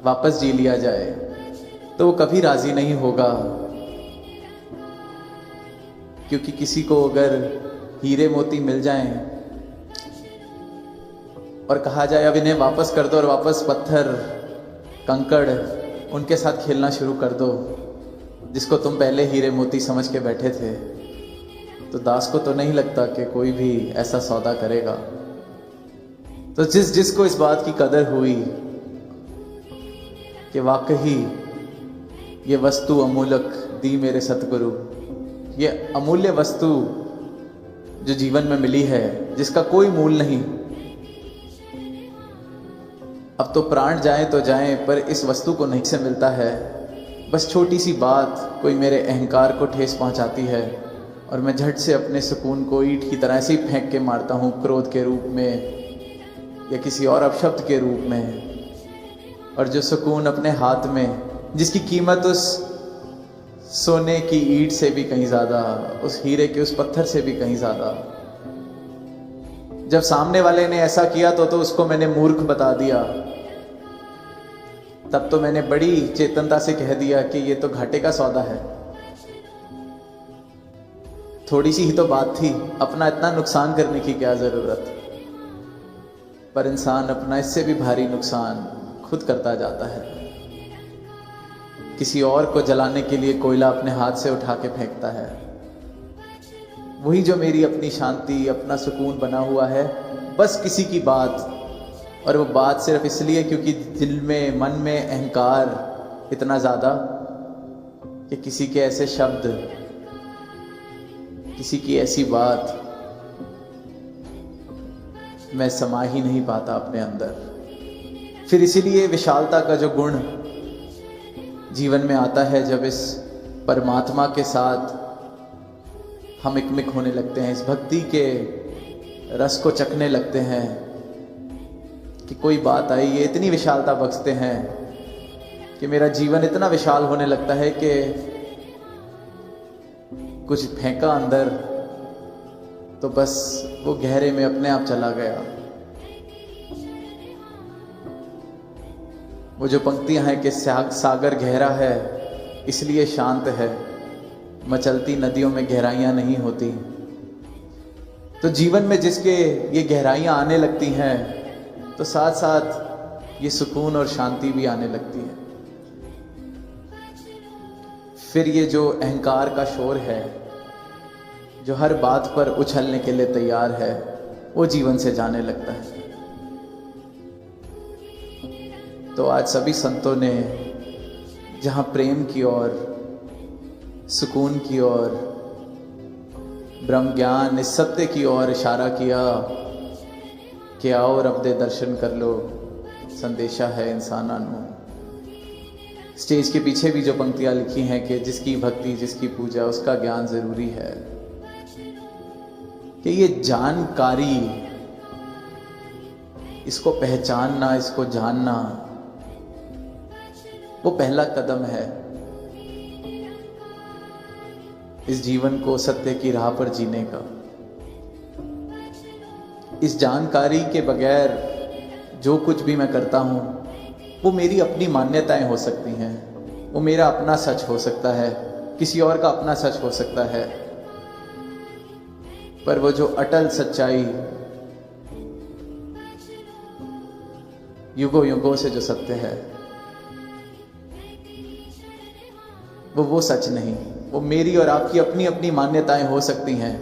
वापस जी लिया जाए, तो वो कभी राजी नहीं होगा। क्योंकि किसी को अगर हीरे मोती मिल जाएं और कहा जाए अब इन्हें वापस कर दो, और वापस पत्थर कंकड़ उनके साथ खेलना शुरू कर दो, जिसको तुम पहले हीरे मोती समझ के बैठे थे, तो दास को तो नहीं लगता कि कोई भी ऐसा सौदा करेगा। तो जिसको इस बात की कदर हुई कि वाकई ये वस्तु अमूलक दी मेरे सतगुरु, ये अमूल्य वस्तु जो जीवन में मिली है, जिसका कोई मूल नहीं, अब तो प्राण जाए तो जाए, पर इस वस्तु को नहीं से मिलता है। बस छोटी सी बात कोई मेरे अहंकार को ठेस पहुंचाती है, और मैं झट से अपने सुकून को ईंट की तरह ऐसे ही फेंक के मारता हूँ, क्रोध के रूप में या किसी और अपशब्द के रूप में, और जो सुकून अपने हाथ में, जिसकी कीमत उस सोने की ईंट से भी कहीं ज्यादा, उस हीरे के उस पत्थर से भी कहीं ज्यादा। जब सामने वाले ने ऐसा किया तो उसको मैंने मूर्ख बता दिया। तब तो मैंने बड़ी चेतनता से कह दिया कि ये तो घाटे का सौदा है। थोड़ी सी ही तो बात थी, अपना इतना नुकसान करने की क्या जरूरत। पर इंसान अपना इससे भी भारी नुकसान खुद करता जाता है। किसी और को जलाने के लिए कोयला अपने हाथ से उठा के फेंकता है। वही जो मेरी अपनी शांति, अपना सुकून बना हुआ है, बस किसी की बात, और वो बात सिर्फ इसलिए क्योंकि दिल में, मन में अहंकार इतना ज्यादा कि किसी के ऐसे शब्द, किसी की ऐसी बात मैं समा ही नहीं पाता अपने अंदर। फिर इसीलिए विशालता का जो गुण जीवन में आता है, जब इस परमात्मा के साथ हम एकमिक होने लगते हैं, इस भक्ति के रस को चखने लगते हैं कि कोई बात आई, ये इतनी विशालता बख्शते हैं कि मेरा जीवन इतना विशाल होने लगता है कि कुछ फेंका अंदर तो बस वो गहरे में अपने आप चला गया। वो जो पंक्तियां हैं कि सागर गहरा है इसलिए शांत है, मचलती नदियों में गहराइयां नहीं होती। तो जीवन में जिसके ये गहराइयां आने लगती हैं तो साथ साथ ये सुकून और शांति भी आने लगती है। फिर ये जो अहंकार का शोर है, जो हर बात पर उछलने के लिए तैयार है, वो जीवन से जाने लगता है। तो आज सभी संतों ने जहां प्रेम की ओर, सुकून की ओर, ब्रह्म ज्ञान, इस सत्य की ओर इशारा किया कि आओ रब दे दर्शन कर लो, संदेशा है इंसानां नूं। स्टेज के पीछे भी जो पंक्तियां लिखी हैं कि जिसकी भक्ति, जिसकी पूजा, उसका ज्ञान जरूरी है। कि ये जानकारी, इसको पहचानना, इसको जानना, वो पहला कदम है इस जीवन को सत्य की राह पर जीने का। इस जानकारी के बगैर जो कुछ भी मैं करता हूं वो मेरी अपनी मान्यताएं हो सकती हैं, वो मेरा अपना सच हो सकता है, किसी और का अपना सच हो सकता है, पर वो जो अटल सच्चाई, युगों युगों से जो सत्य है, वो सच नहीं। वो मेरी और आपकी अपनी अपनी मान्यताएं हो सकती हैं,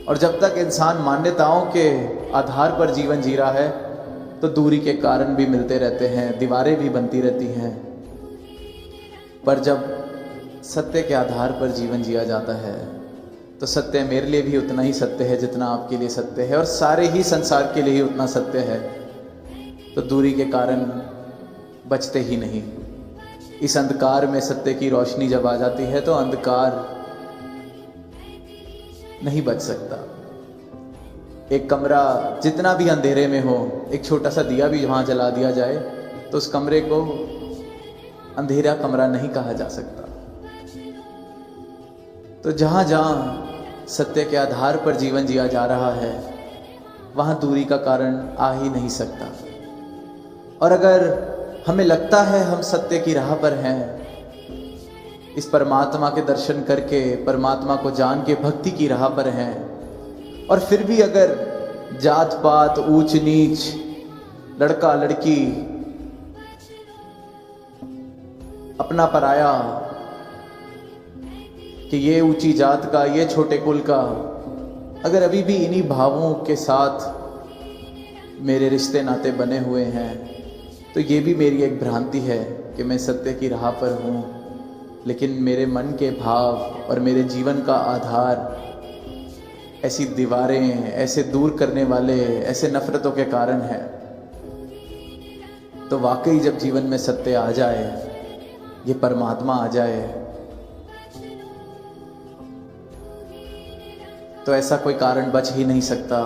और जब तक इंसान मान्यताओं के आधार पर जीवन जी रहा है तो दूरी के कारण भी मिलते रहते हैं, दीवारें भी बनती रहती हैं। पर जब सत्य के आधार पर जीवन जिया जाता है तो सत्य मेरे लिए भी उतना ही सत्य है जितना आपके लिए सत्य है, और सारे ही संसार के लिए ही उतना सत्य है। तो दूरी के कारण बचते ही नहीं। इस अंधकार में सत्य की रोशनी जब आ जाती है तो अंधकार नहीं बच सकता। एक कमरा जितना भी अंधेरे में हो, एक छोटा सा दिया भी वहां जला दिया जाए तो उस कमरे को अंधेरा कमरा नहीं कहा जा सकता। तो जहां जहां सत्य के आधार पर जीवन जिया जा रहा है वहां दूरी का कारण आ ही नहीं सकता। और अगर हमें लगता है हम सत्य की राह पर हैं, इस परमात्मा के दर्शन करके, परमात्मा को जान के भक्ति की राह पर हैं, और फिर भी अगर जात पात, ऊंच नीच, लड़का लड़की, अपना पराया, कि ये ऊंची जात का, ये छोटे कुल का, अगर अभी भी इन्हीं भावों के साथ मेरे रिश्ते नाते बने हुए हैं तो ये भी मेरी एक भ्रांति है कि मैं सत्य की राह पर हूँ, लेकिन मेरे मन के भाव और मेरे जीवन का आधार ऐसी दीवारें, ऐसे दूर करने वाले, ऐसे नफरतों के कारण है। तो वाकई जब जीवन में सत्य आ जाए, ये परमात्मा आ जाए, तो ऐसा कोई कारण बच ही नहीं सकता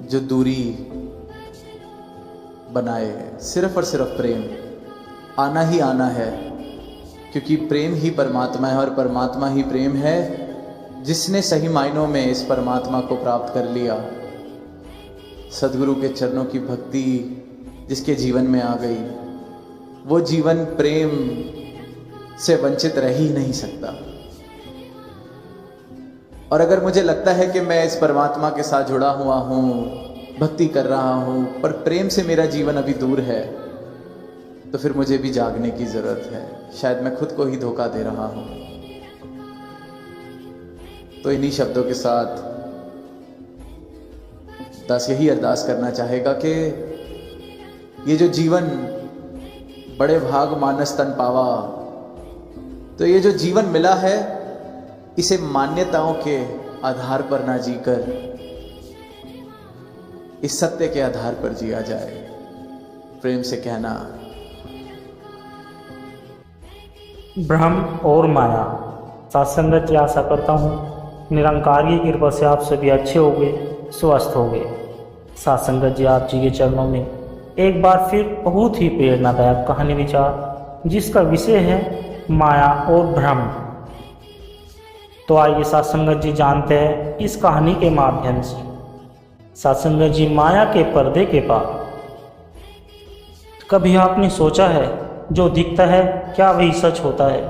जो दूरी बनाए, सिर्फ और सिर्फ प्रेम आना ही आना है, क्योंकि प्रेम ही परमात्मा है और परमात्मा ही प्रेम है। जिसने सही मायनों में इस परमात्मा को प्राप्त कर लिया, सदगुरु के चरणों की भक्ति जिसके जीवन में आ गई, वो जीवन प्रेम से वंचित रह ही नहीं सकता। और अगर मुझे लगता है कि मैं इस परमात्मा के साथ जुड़ा हुआ हूँ, भक्ति कर रहा हूँ, पर प्रेम से मेरा जीवन अभी दूर है, तो फिर मुझे भी जागने की जरूरत है। शायद मैं खुद को ही धोखा दे रहा हूँ। तो इन्हीं शब्दों के साथ दास यही अरदास करना चाहेगा कि ये जो जीवन बड़े भाग मानस तन पावा, तो ये जो जीवन मिला है, इसे मान्यताओं के आधार पर ना जीकर इस सत्य के आधार पर जिया जाए। प्रेम से कहना, ब्रह्म और माया। सत्संगत जी, आशा करता हूँ निरंकार की कृपा से आप सभी अच्छे हो गए, स्वस्थ हो गए। सत्संगत जी, आप जी के चरणों में एक बार फिर बहुत ही प्रेरणादायक कहानी विचार, जिसका विषय है माया और भ्रम। तो आइए सत्संगत जी जानते हैं इस कहानी के माध्यम से। सत्संगत जी, माया के पर्दे के पार। कभी आपने सोचा है जो दिखता है क्या वही सच होता है?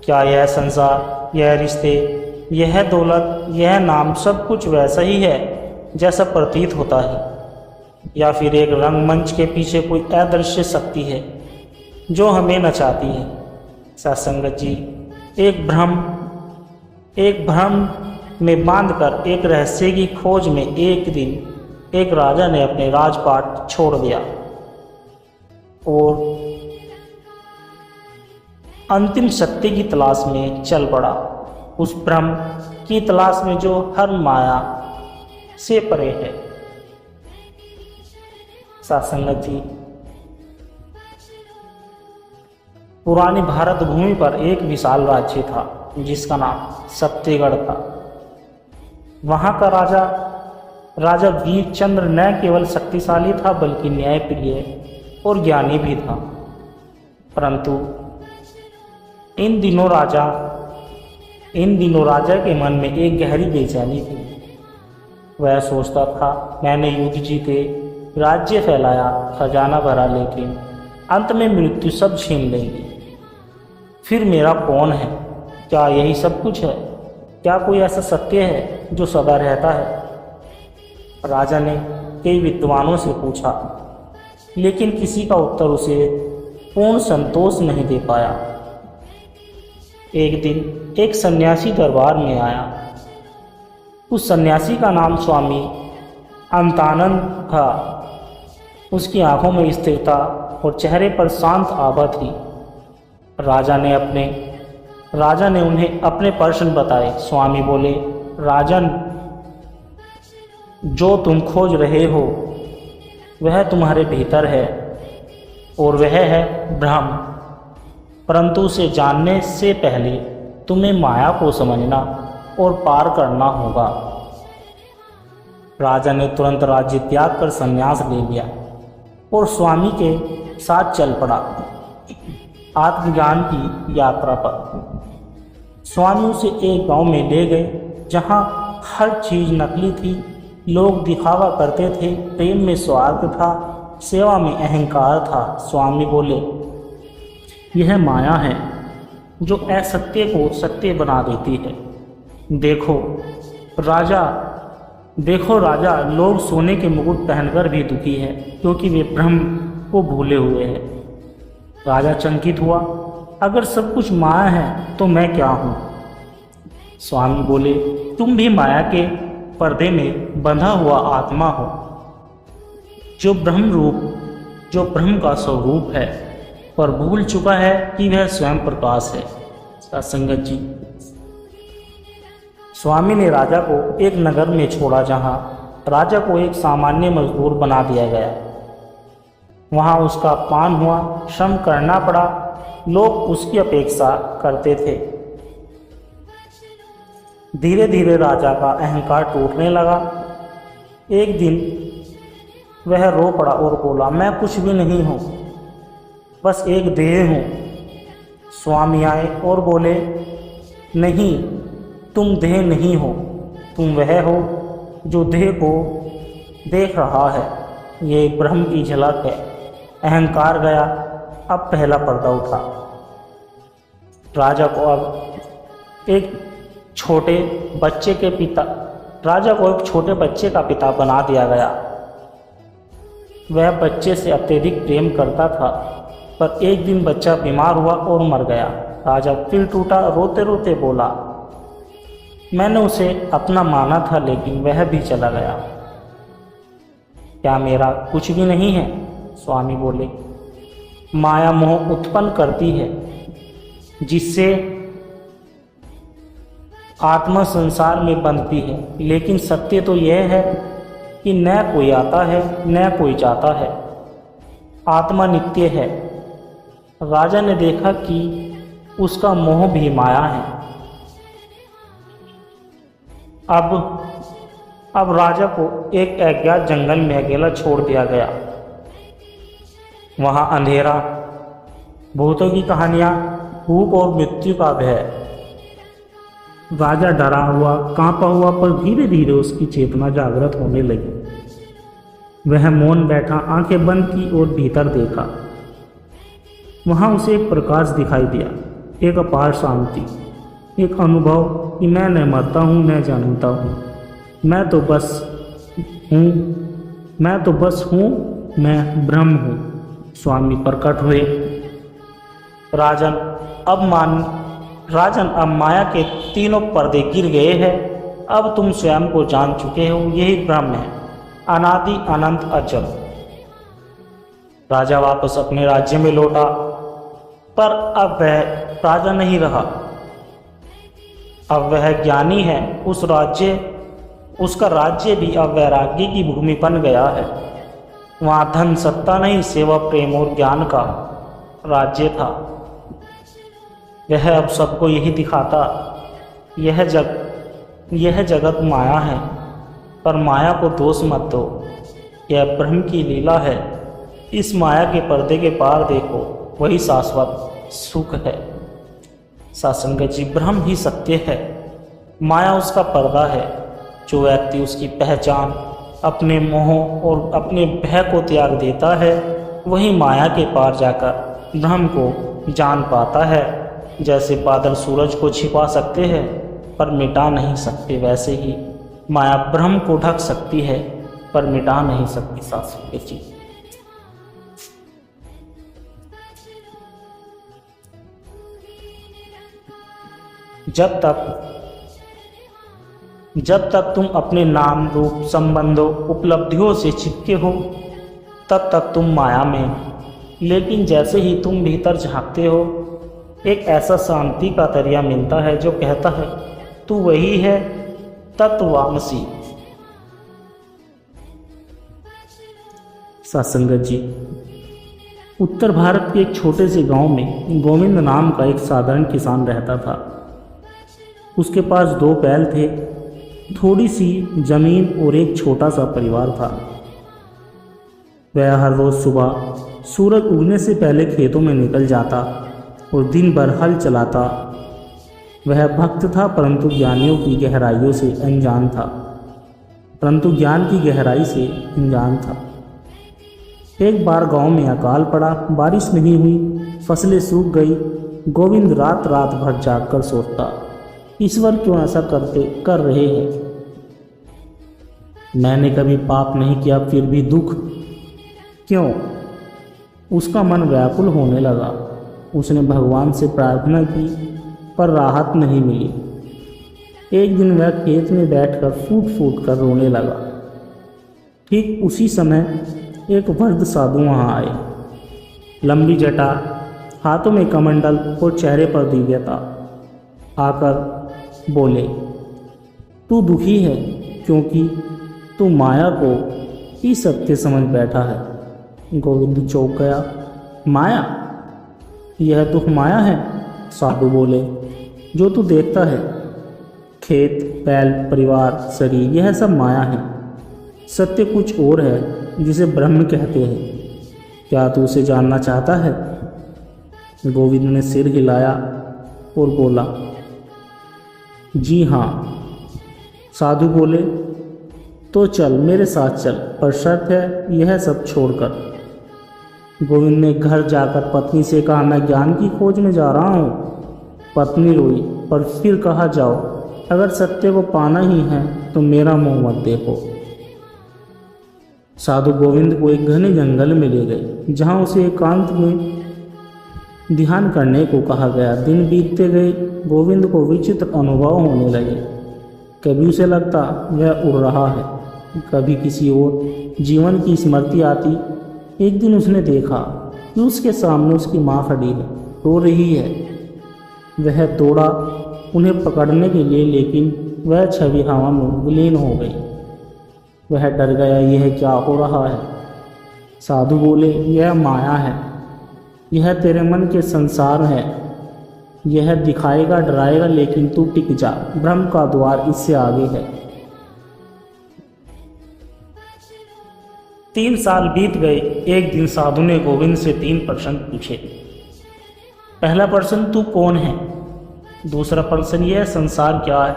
क्या यह संसार, यह रिश्ते, यह दौलत, यह नाम सब कुछ वैसा ही है जैसा प्रतीत होता है? या फिर एक रंगमंच के पीछे कोई अदृश्य शक्ति है जो हमें नचाती है? सत्संगत जी, एक भ्रम में बांधकर एक रहस्य की खोज में एक दिन एक राजा ने अपने राजपाट छोड़ दिया और अंतिम सत्य की तलाश में चल पड़ा। उस भ्रम की तलाश में जो हर माया से परे है। सत्संगत जी, पुरानी भारत भूमि पर एक विशाल राज्य था जिसका नाम सत्यगढ़ था। वहां का राजा वीरचंद्र न केवल शक्तिशाली था बल्कि न्यायप्रिय और ज्ञानी भी था। परंतु इन दिनों राजा के मन में एक गहरी बेचैनी थी। वह सोचता था, मैंने युद्ध जीते, राज्य फैलाया, खजाना भरा, लेकिन अंत में मृत्यु सब छीन लेगी। फिर मेरा कौन है? क्या यही सब कुछ है? क्या कोई ऐसा सत्य है जो सदा रहता है? राजा ने कई विद्वानों से पूछा, लेकिन किसी का उत्तर उसे पूर्ण संतोष नहीं दे पाया। एक दिन एक सन्यासी दरबार में आया। उस सन्यासी का नाम स्वामी अंतानंद था। उसकी आंखों में स्थिरता और चेहरे पर शांत आभा थी। राजा ने उन्हें अपने प्रश्न बताए। स्वामी बोले, राजन, जो तुम खोज रहे हो वह तुम्हारे भीतर है और वह है भ्रम। परंतु उसे जानने से पहले तुम्हें माया को समझना और पार करना होगा। राजा ने तुरंत राज्य त्याग कर संन्यास ले लिया और स्वामी के साथ चल पड़ा आत्मज्ञान की यात्रा पर। स्वामी उसे एक गांव में ले गए जहां हर चीज नकली थी। लोग दिखावा करते थे, प्रेम में स्वार्थ था, सेवा में अहंकार था। स्वामी बोले, यह माया है जो असत्य को सत्य बना देती है। देखो राजा, लोग सोने के मुकुट पहनकर भी दुखी है क्योंकि वे ब्रह्म को भूले हुए हैं। राजा चंकित हुआ, अगर सब कुछ माया है तो मैं क्या हूँ? स्वामी बोले, तुम भी माया के पर्दे में बंधा हुआ आत्मा हो, जो ब्रह्म का स्वरूप है, पर भूल चुका है कि वह स्वयं प्रकाश है। सत्संगत जी, स्वामी ने राजा को एक नगर में छोड़ा जहाँ राजा को एक सामान्य मजदूर बना दिया गया। वहाँ उसका अपमान हुआ, श्रम करना पड़ा, लोग उसकी अपेक्षा करते थे। धीरे धीरे राजा का अहंकार टूटने लगा। एक दिन वह रो पड़ा और बोला, मैं कुछ भी नहीं हूँ, बस एक देह हूँ। स्वामी आए और बोले, नहीं, तुम देह नहीं हो, तुम वह हो जो देह को देख रहा है। ये ब्रह्म की झलक है। अहंकार गया, अब पहला पर्दा उठा। राजा को अब एक छोटे बच्चे का पिता बना दिया गया। वह बच्चे से अत्यधिक प्रेम करता था, पर एक दिन बच्चा बीमार हुआ और मर गया। राजा फिर टूटा, रोते रोते बोला, मैंने उसे अपना माना था, लेकिन वह भी चला गया। क्या मेरा कुछ भी नहीं है? स्वामी बोले, माया मोह उत्पन्न करती है, जिससे आत्मा संसार में बनती है, लेकिन सत्य तो यह है कि न कोई आता है न कोई जाता है, आत्मा नित्य है। राजा ने देखा कि उसका मोह भी माया है। अब राजा को एक अज्ञात जंगल में अकेला छोड़ दिया गया। वहाँ अंधेरा, भूतों की कहानियाँ, भूख और मृत्यु का भय। राजा डरा हुआ, कांपा हुआ, पर धीरे धीरे उसकी चेतना जागृत होने लगी। वह मौन बैठा, आंखें बंद की और भीतर देखा। वहाँ उसे एक प्रकाश दिखाई दिया, एक अपार शांति, एक अनुभव कि मैं न मरता हूँ न जानता हूँ, मैं तो बस हूँ, मैं ब्रह्म हूँ। स्वामी प्रकट हुए। राजन, अब माया के तीनों पर्दे गिर गए हैं। अब तुम स्वयं को जान चुके हो, यही ब्रह्म है, अनादि अनंत अचल। राजा वापस अपने राज्य में लौटा, पर अब वह राजा नहीं रहा। अब वह ज्ञानी है। उसका राज्य भी अब वैराग्य की भूमि बन गया है। वहाँ धन सत्ता नहीं, सेवा प्रेम और ज्ञान का राज्य था। वह अब सबको यही दिखाता, यह जगत माया है, पर माया को दोष मत दो, यह ब्रह्म की लीला है। इस माया के पर्दे के पार देखो, वही शाश्वत सुख है। सत्संग जी, ब्रह्म ही सत्य है, माया उसका पर्दा है। जो व्यक्ति उसकी पहचान, अपने मोह और अपने भय को त्याग देता है, वही माया के पार जाकर ब्रह्म को जान पाता है। जैसे बादल सूरज को छिपा सकते हैं पर मिटा नहीं सकते, वैसे ही माया ब्रह्म को ढक सकती है पर मिटा नहीं सकती। सत्संग जी, जब तक तुम अपने नाम रूप संबंधों उपलब्धियों से चिपके हो, तब तक तुम माया में। लेकिन जैसे ही तुम भीतर झांकते हो, एक ऐसा शांति का दरिया मिलता है जो कहता है, तू वही है, तत्वमसि। सत्संगत जी, उत्तर भारत के एक छोटे से गांव में गोविंद नाम का एक साधारण किसान रहता था। उसके पास 2 बैल थे, थोड़ी सी जमीन और एक छोटा सा परिवार था। वह हर रोज सुबह सूरज उगने से पहले खेतों में निकल जाता और दिन भर हल चलाता। वह भक्त था, परंतु ज्ञानियों की गहराइयों से अनजान था, ज्ञान की गहराई से अनजान था। एक बार गांव में अकाल पड़ा, बारिश नहीं हुई, फसलें सूख गई। गोविंद रात रात भर जागकर सोचता, ईश्वर क्यों ऐसा कर रहे हैं? मैंने कभी पाप नहीं किया, फिर भी दुख क्यों? उसका मन व्याकुल होने लगा। उसने भगवान से प्रार्थना की, पर राहत नहीं मिली। एक दिन वह खेत में बैठकर फूट फूट कर रोने लगा। ठीक उसी समय एक वृद्ध साधु वहाँ आए। लंबी जटा, हाथों में कमंडल और चेहरे पर दिव्यता। आकर बोले, तू दुखी है क्योंकि तू माया को ही सत्य समझ बैठा है। गोविंद चौंक गया। माया? यह दुख माया है? साधु बोले, जो तू देखता है, खेत, बैल, परिवार, शरीर, यह सब माया है। सत्य कुछ और है। जिसे ब्रह्म कहते हैं। क्या तू उसे जानना चाहता है? गोविंद ने सिर हिलाया और बोला, जी हाँ। साधु बोले, तो चल मेरे साथ चल, पर शर्त है यह सब छोड़कर। गोविंद ने घर जाकर पत्नी से कहा, मैं ज्ञान की खोज में जा रहा हूँ। पत्नी रोई, पर फिर कहा, जाओ, अगर सत्य को पाना ही है तो मेरा मुंह मत देखो। साधु गोविंद को एक घने जंगल में ले गए, जहाँ उसे एकांत में ध्यान करने को कहा गया। दिन बीतते गए, गोविंद को विचित्र अनुभव होने लगे। कभी उसे लगता वह उड़ रहा है, कभी किसी और जीवन की स्मृति आती। एक दिन उसने देखा कि उसके सामने उसकी माँ खड़ी है, रो रही है। वह दौड़ा उन्हें पकड़ने के लिए, लेकिन वह छवि हवा में विलीन हो गई। वह डर गया, यह क्या हो रहा है? साधु बोले, यह माया है, यह तेरे मन के संसार है। यह दिखाएगा, डराएगा, लेकिन तू टिक जा, ब्रह्म का द्वार इससे आगे है। 3 साल बीत गए। एक दिन साधु ने गोविंद से 3 प्रश्न पूछे। पहला प्रश्न, तू कौन है? दूसरा प्रश्न, यह संसार क्या है?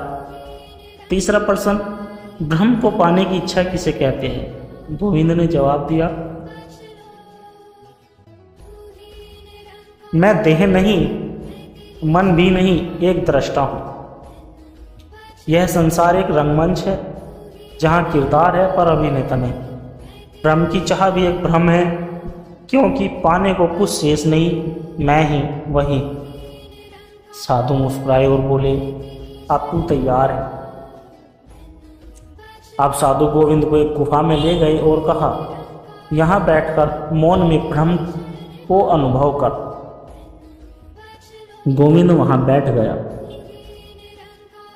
तीसरा प्रश्न, ब्रह्म को पाने की इच्छा किसे कहते हैं? गोविंद ने जवाब दिया, मैं देह नहीं, मन भी नहीं, एक दृष्टा हूं। यह संसार एक रंगमंच है, जहां किरदार है पर अभिनेता नहीं। ब्रह्म की चाह भी एक भ्रम है, क्योंकि पाने को कुछ शेष नहीं, मैं ही वही। साधु मुस्कुराए और बोले, अब तू तैयार है। अब साधु गोविंद को एक गुफा में ले गए और कहा, यहाँ बैठकर मौन में ब्रह्म को अनुभव कर। गोविंद वहां बैठ गया,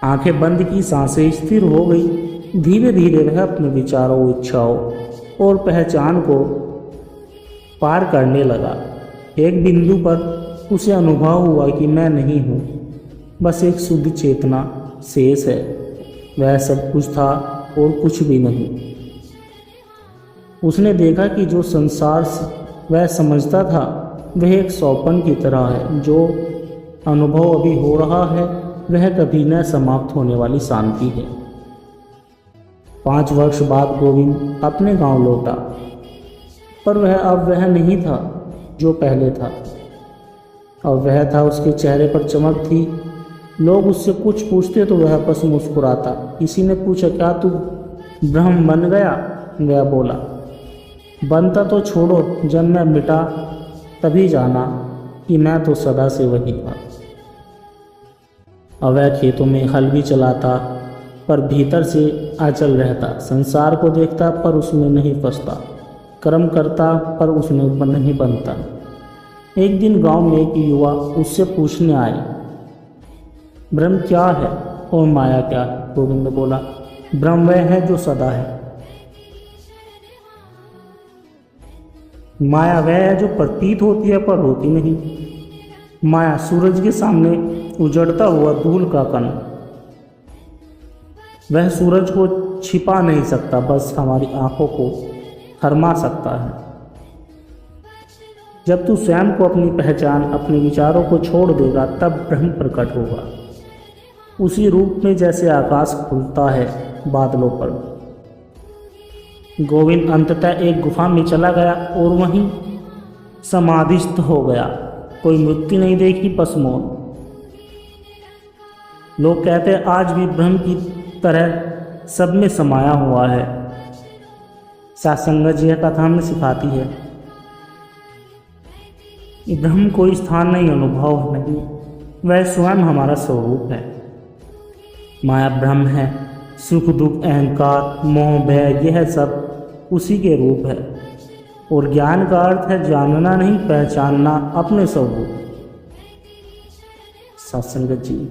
आंखें बंद की, सांसें स्थिर हो गई। धीरे धीरे वह अपने विचारों, इच्छाओं और पहचान को पार करने लगा। एक बिंदु पर उसे अनुभव हुआ कि मैं नहीं हूँ, बस एक शुद्ध चेतना शेष है। वह सब कुछ था और कुछ भी नहीं। उसने देखा कि जो संसार वह समझता था वह एक सौपन की तरह है। जो अनुभव अभी हो रहा है वह कभी न समाप्त होने वाली शांति है। 5 वर्ष बाद गोविंद अपने गांव लौटा, पर अब वह नहीं था जो पहले था। अब वह था, उसके चेहरे पर चमक थी। लोग उससे कुछ पूछते तो वह बस मुस्कुराता। किसी ने पूछा, क्या तू ब्रह्म बन गया? वह बोला, बनता तो छोड़ो, जब मैं मिटा तभी जाना कि मैं तो सदा से वही था। अब वह खेतों में हल भी चलाता, पर भीतर से अचल रहता। संसार को देखता पर उसमें नहीं फंसता, कर्म करता पर उसमें नहीं बनता। एक दिन गांव में एक युवा उससे पूछने आए, ब्रह्म क्या है और माया क्या है? गोविंद बोला, ब्रह्म वह है जो सदा है, माया वह है जो प्रतीत होती है पर होती नहीं। माया सूरज के सामने उजड़ता हुआ धूल का कण, वह सूरज को छिपा नहीं सकता, बस हमारी आंखों को थरमा सकता है। जब तू स्वयं को, अपनी पहचान, अपने विचारों को छोड़ देगा, तब ब्रह्म प्रकट होगा, उसी रूप में जैसे आकाश खुलता है बादलों पर। गोविंद अंततः एक गुफा में चला गया और वहीं समाधिस्थ हो गया। कोई मृत्यु नहीं देखी, बस मौन। लोग कहते हैं आज भी ब्रह्म की तरह सब में समाया हुआ है। सत्संग जी यह कथा हमें सिखाती है कि ब्रह्म कोई स्थान नहीं, अनुभव नहीं, वह स्वयं हमारा स्वरूप है। माया ब्रह्म है, सुख दुख अहंकार मोह भय यह सब उसी के रूप है। और ज्ञान का अर्थ है जानना नहीं, पहचानना अपने स्वरूप। सत्संगत जी,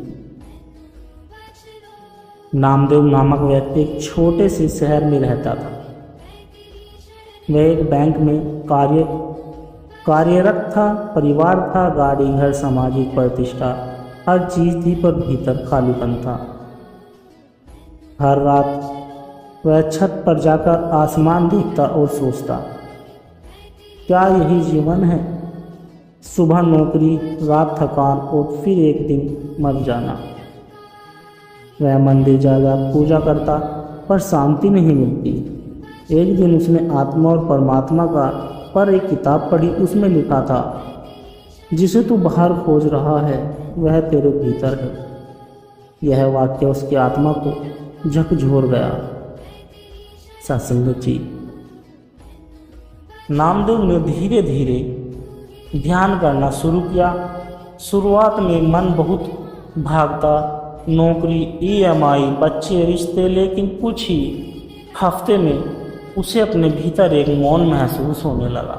नामदेव नामक व्यक्ति एक छोटे से शहर में रहता था। वह एक बैंक में कार्यरत था। परिवार था, गाड़ी, घर, सामाजिक प्रतिष्ठा, हर चीज थी, पर भीतर खालीपन था। हर रात वह छत पर जाकर आसमान देखता और सोचता, क्या यही जीवन है? सुबह नौकरी, रात थकान और फिर एक दिन मर जाना। वह मंदिर जाकर पूजा करता पर शांति नहीं मिलती। एक दिन उसने आत्मा और परमात्मा का पर एक किताब पढ़ी। उसमें लिखा था, जिसे तू बाहर खोज रहा है वह तेरे भीतर है। यह वाक्य उसकी आत्मा को झकझोर गया। सत्संग जी, नामदेव ने धीरे धीरे ध्यान करना शुरू किया। शुरुआत में मन बहुत भागता, नौकरी, EMI, बच्चे, रिश्ते, लेकिन कुछ ही हफ्ते में उसे अपने भीतर एक मौन महसूस होने लगा।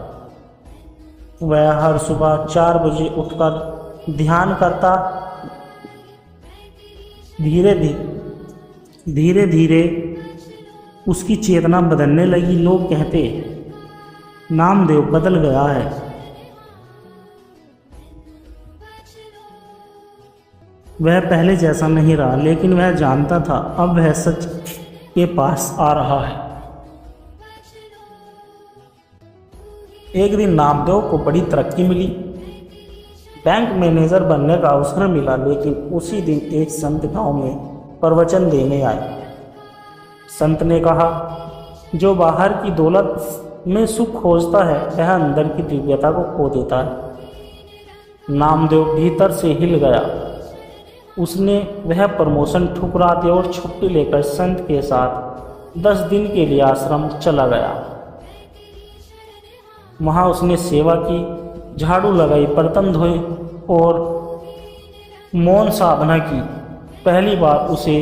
वह हर सुबह 4 बजे उठकर ध्यान करता। धीरे धीरे उसकी चेतना बदलने लगी। लोग कहते, नामदेव बदल गया है। वह पहले जैसा नहीं रहा, लेकिन वह जानता था अब वह सच के पास आ रहा है। एक दिन नामदेव को बड़ी तरक्की मिली। बैंक मैनेजर बनने का अवसर मिला, लेकिन उसी दिन एक संत गांव में प्रवचन देने आए। संत ने कहा, जो बाहर की दौलत में सुख खोजता है वह अंदर की दिव्यता को खो देता है। नामदेव भीतर से हिल गया। उसने वह प्रमोशन ठुकरा दिया और छुट्टी लेकर संत के साथ 10 दिन के लिए आश्रम चला गया। वहाँ उसने सेवा की, झाड़ू लगाई, बर्तन धोए और मौन साधना की। पहली बार उसे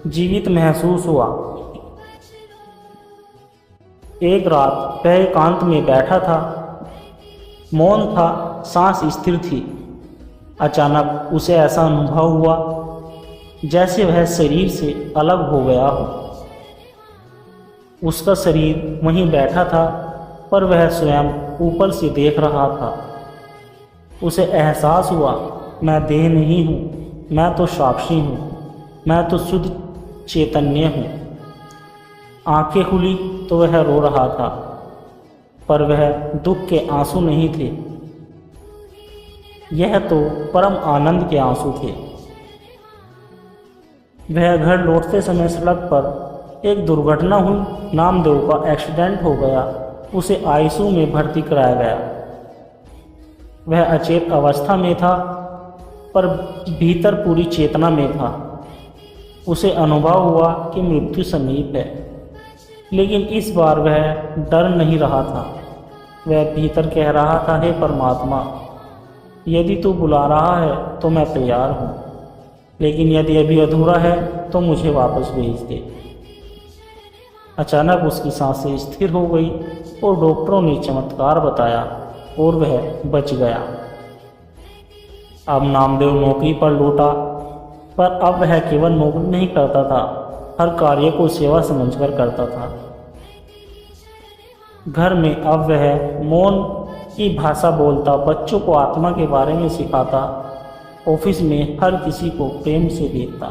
जीवित महसूस हुआ। एक रात वह एकांत में बैठा था, मौन था, सांस स्थिर थी। अचानक उसे ऐसा अनुभव हुआ जैसे वह शरीर से अलग हो गया हो। उसका शरीर वहीं बैठा था, पर वह स्वयं ऊपर से देख रहा था। उसे एहसास हुआ, मैं देह नहीं हूँ, मैं तो साक्षी हूँ, मैं तो शुद्ध चैतन्य हूँ। आंखें खुली तो वह रो रहा था, पर वह दुख के आंसू नहीं थे। यह तो परम आनंद के आंसू थे। वह घर लौटते समय सड़क पर एक दुर्घटना हुई। नामदेव का एक्सीडेंट हो गया। उसे ICU में भर्ती कराया गया। वह अचेत अवस्था में था, पर भीतर पूरी चेतना में था। उसे अनुभव हुआ कि मृत्यु समीप है, लेकिन इस बार वह डर नहीं रहा था। वह भीतर कह रहा था, हे परमात्मा, यदि तू बुला रहा है तो मैं तैयार हूँ, लेकिन यदि अभी अधूरा है तो मुझे वापस भेज दे। अचानक उसकी सांसें स्थिर हो गई और डॉक्टरों ने चमत्कार बताया और वह बच गया। अब नामदेव नौकरी पर लौटा, पर अब वह केवल नौकरी नहीं करता था, हर कार्य को सेवा समझकर करता था। घर में अब वह मौन की भाषा बोलता, बच्चों को आत्मा के बारे में सिखाता, ऑफिस में हर किसी को प्रेम से देखता।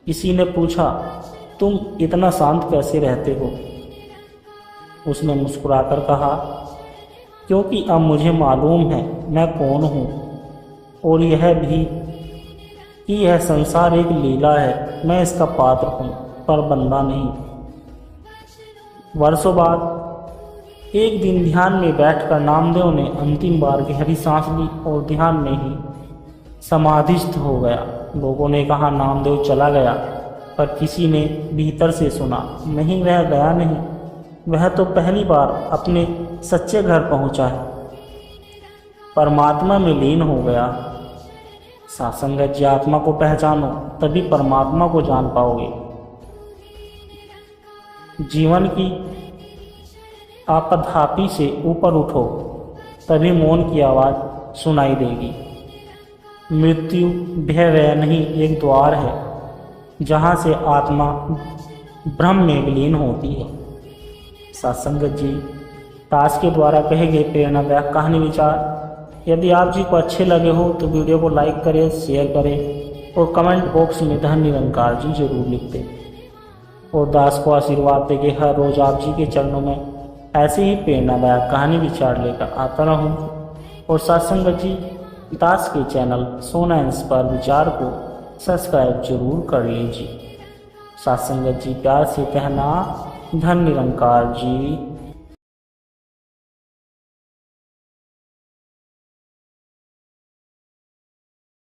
किसी ने पूछा, तुम इतना शांत कैसे रहते हो? उसने मुस्कुराकर कहा, क्योंकि अब मुझे मालूम है मैं कौन हूँ, और यह भी कि यह संसार एक लीला है। मैं इसका पात्र हूँ, पर बंदा नहीं। वर्षों बाद एक दिन ध्यान में बैठकर नामदेव ने अंतिम बार गहरी सांस ली और ध्यान में ही समाधिस्थ हो गया। लोगों ने कहा नामदेव चला गया, पर किसी ने भीतर से सुना, नहीं वह गया नहीं, वह तो पहली बार अपने सच्चे घर पहुंचा है, परमात्मा में लीन हो गया। सात्संगत जी, आत्मा को पहचानो तभी परमात्मा को जान पाओगे। जीवन की आपधापी से ऊपर उठो, तभी मौन की आवाज़ सुनाई देगी। मृत्यु भय नहीं, एक द्वार है जहाँ से आत्मा ब्रह्म में विलीन होती है। सत्संगत जी, दास के द्वारा कहे गए प्रेरणादायक कहानी विचार यदि आप जी को अच्छे लगे हो तो वीडियो को लाइक करें, शेयर करें और कमेंट बॉक्स में धन निरंकार जी जरूर लिख दें। और दास को आशीर्वाद देके हर रोज आप जी के चरणों में ऐसे ही प्रेरणादायक कहानी विचार लेकर आता रहूं। और सत्संगत जी दास के चैनल सोना इंस्पायर विचार को सब्सक्राइब जरूर कर लीजिए। सत्संगत जी प्यार से कहना, धन निरंकार जी।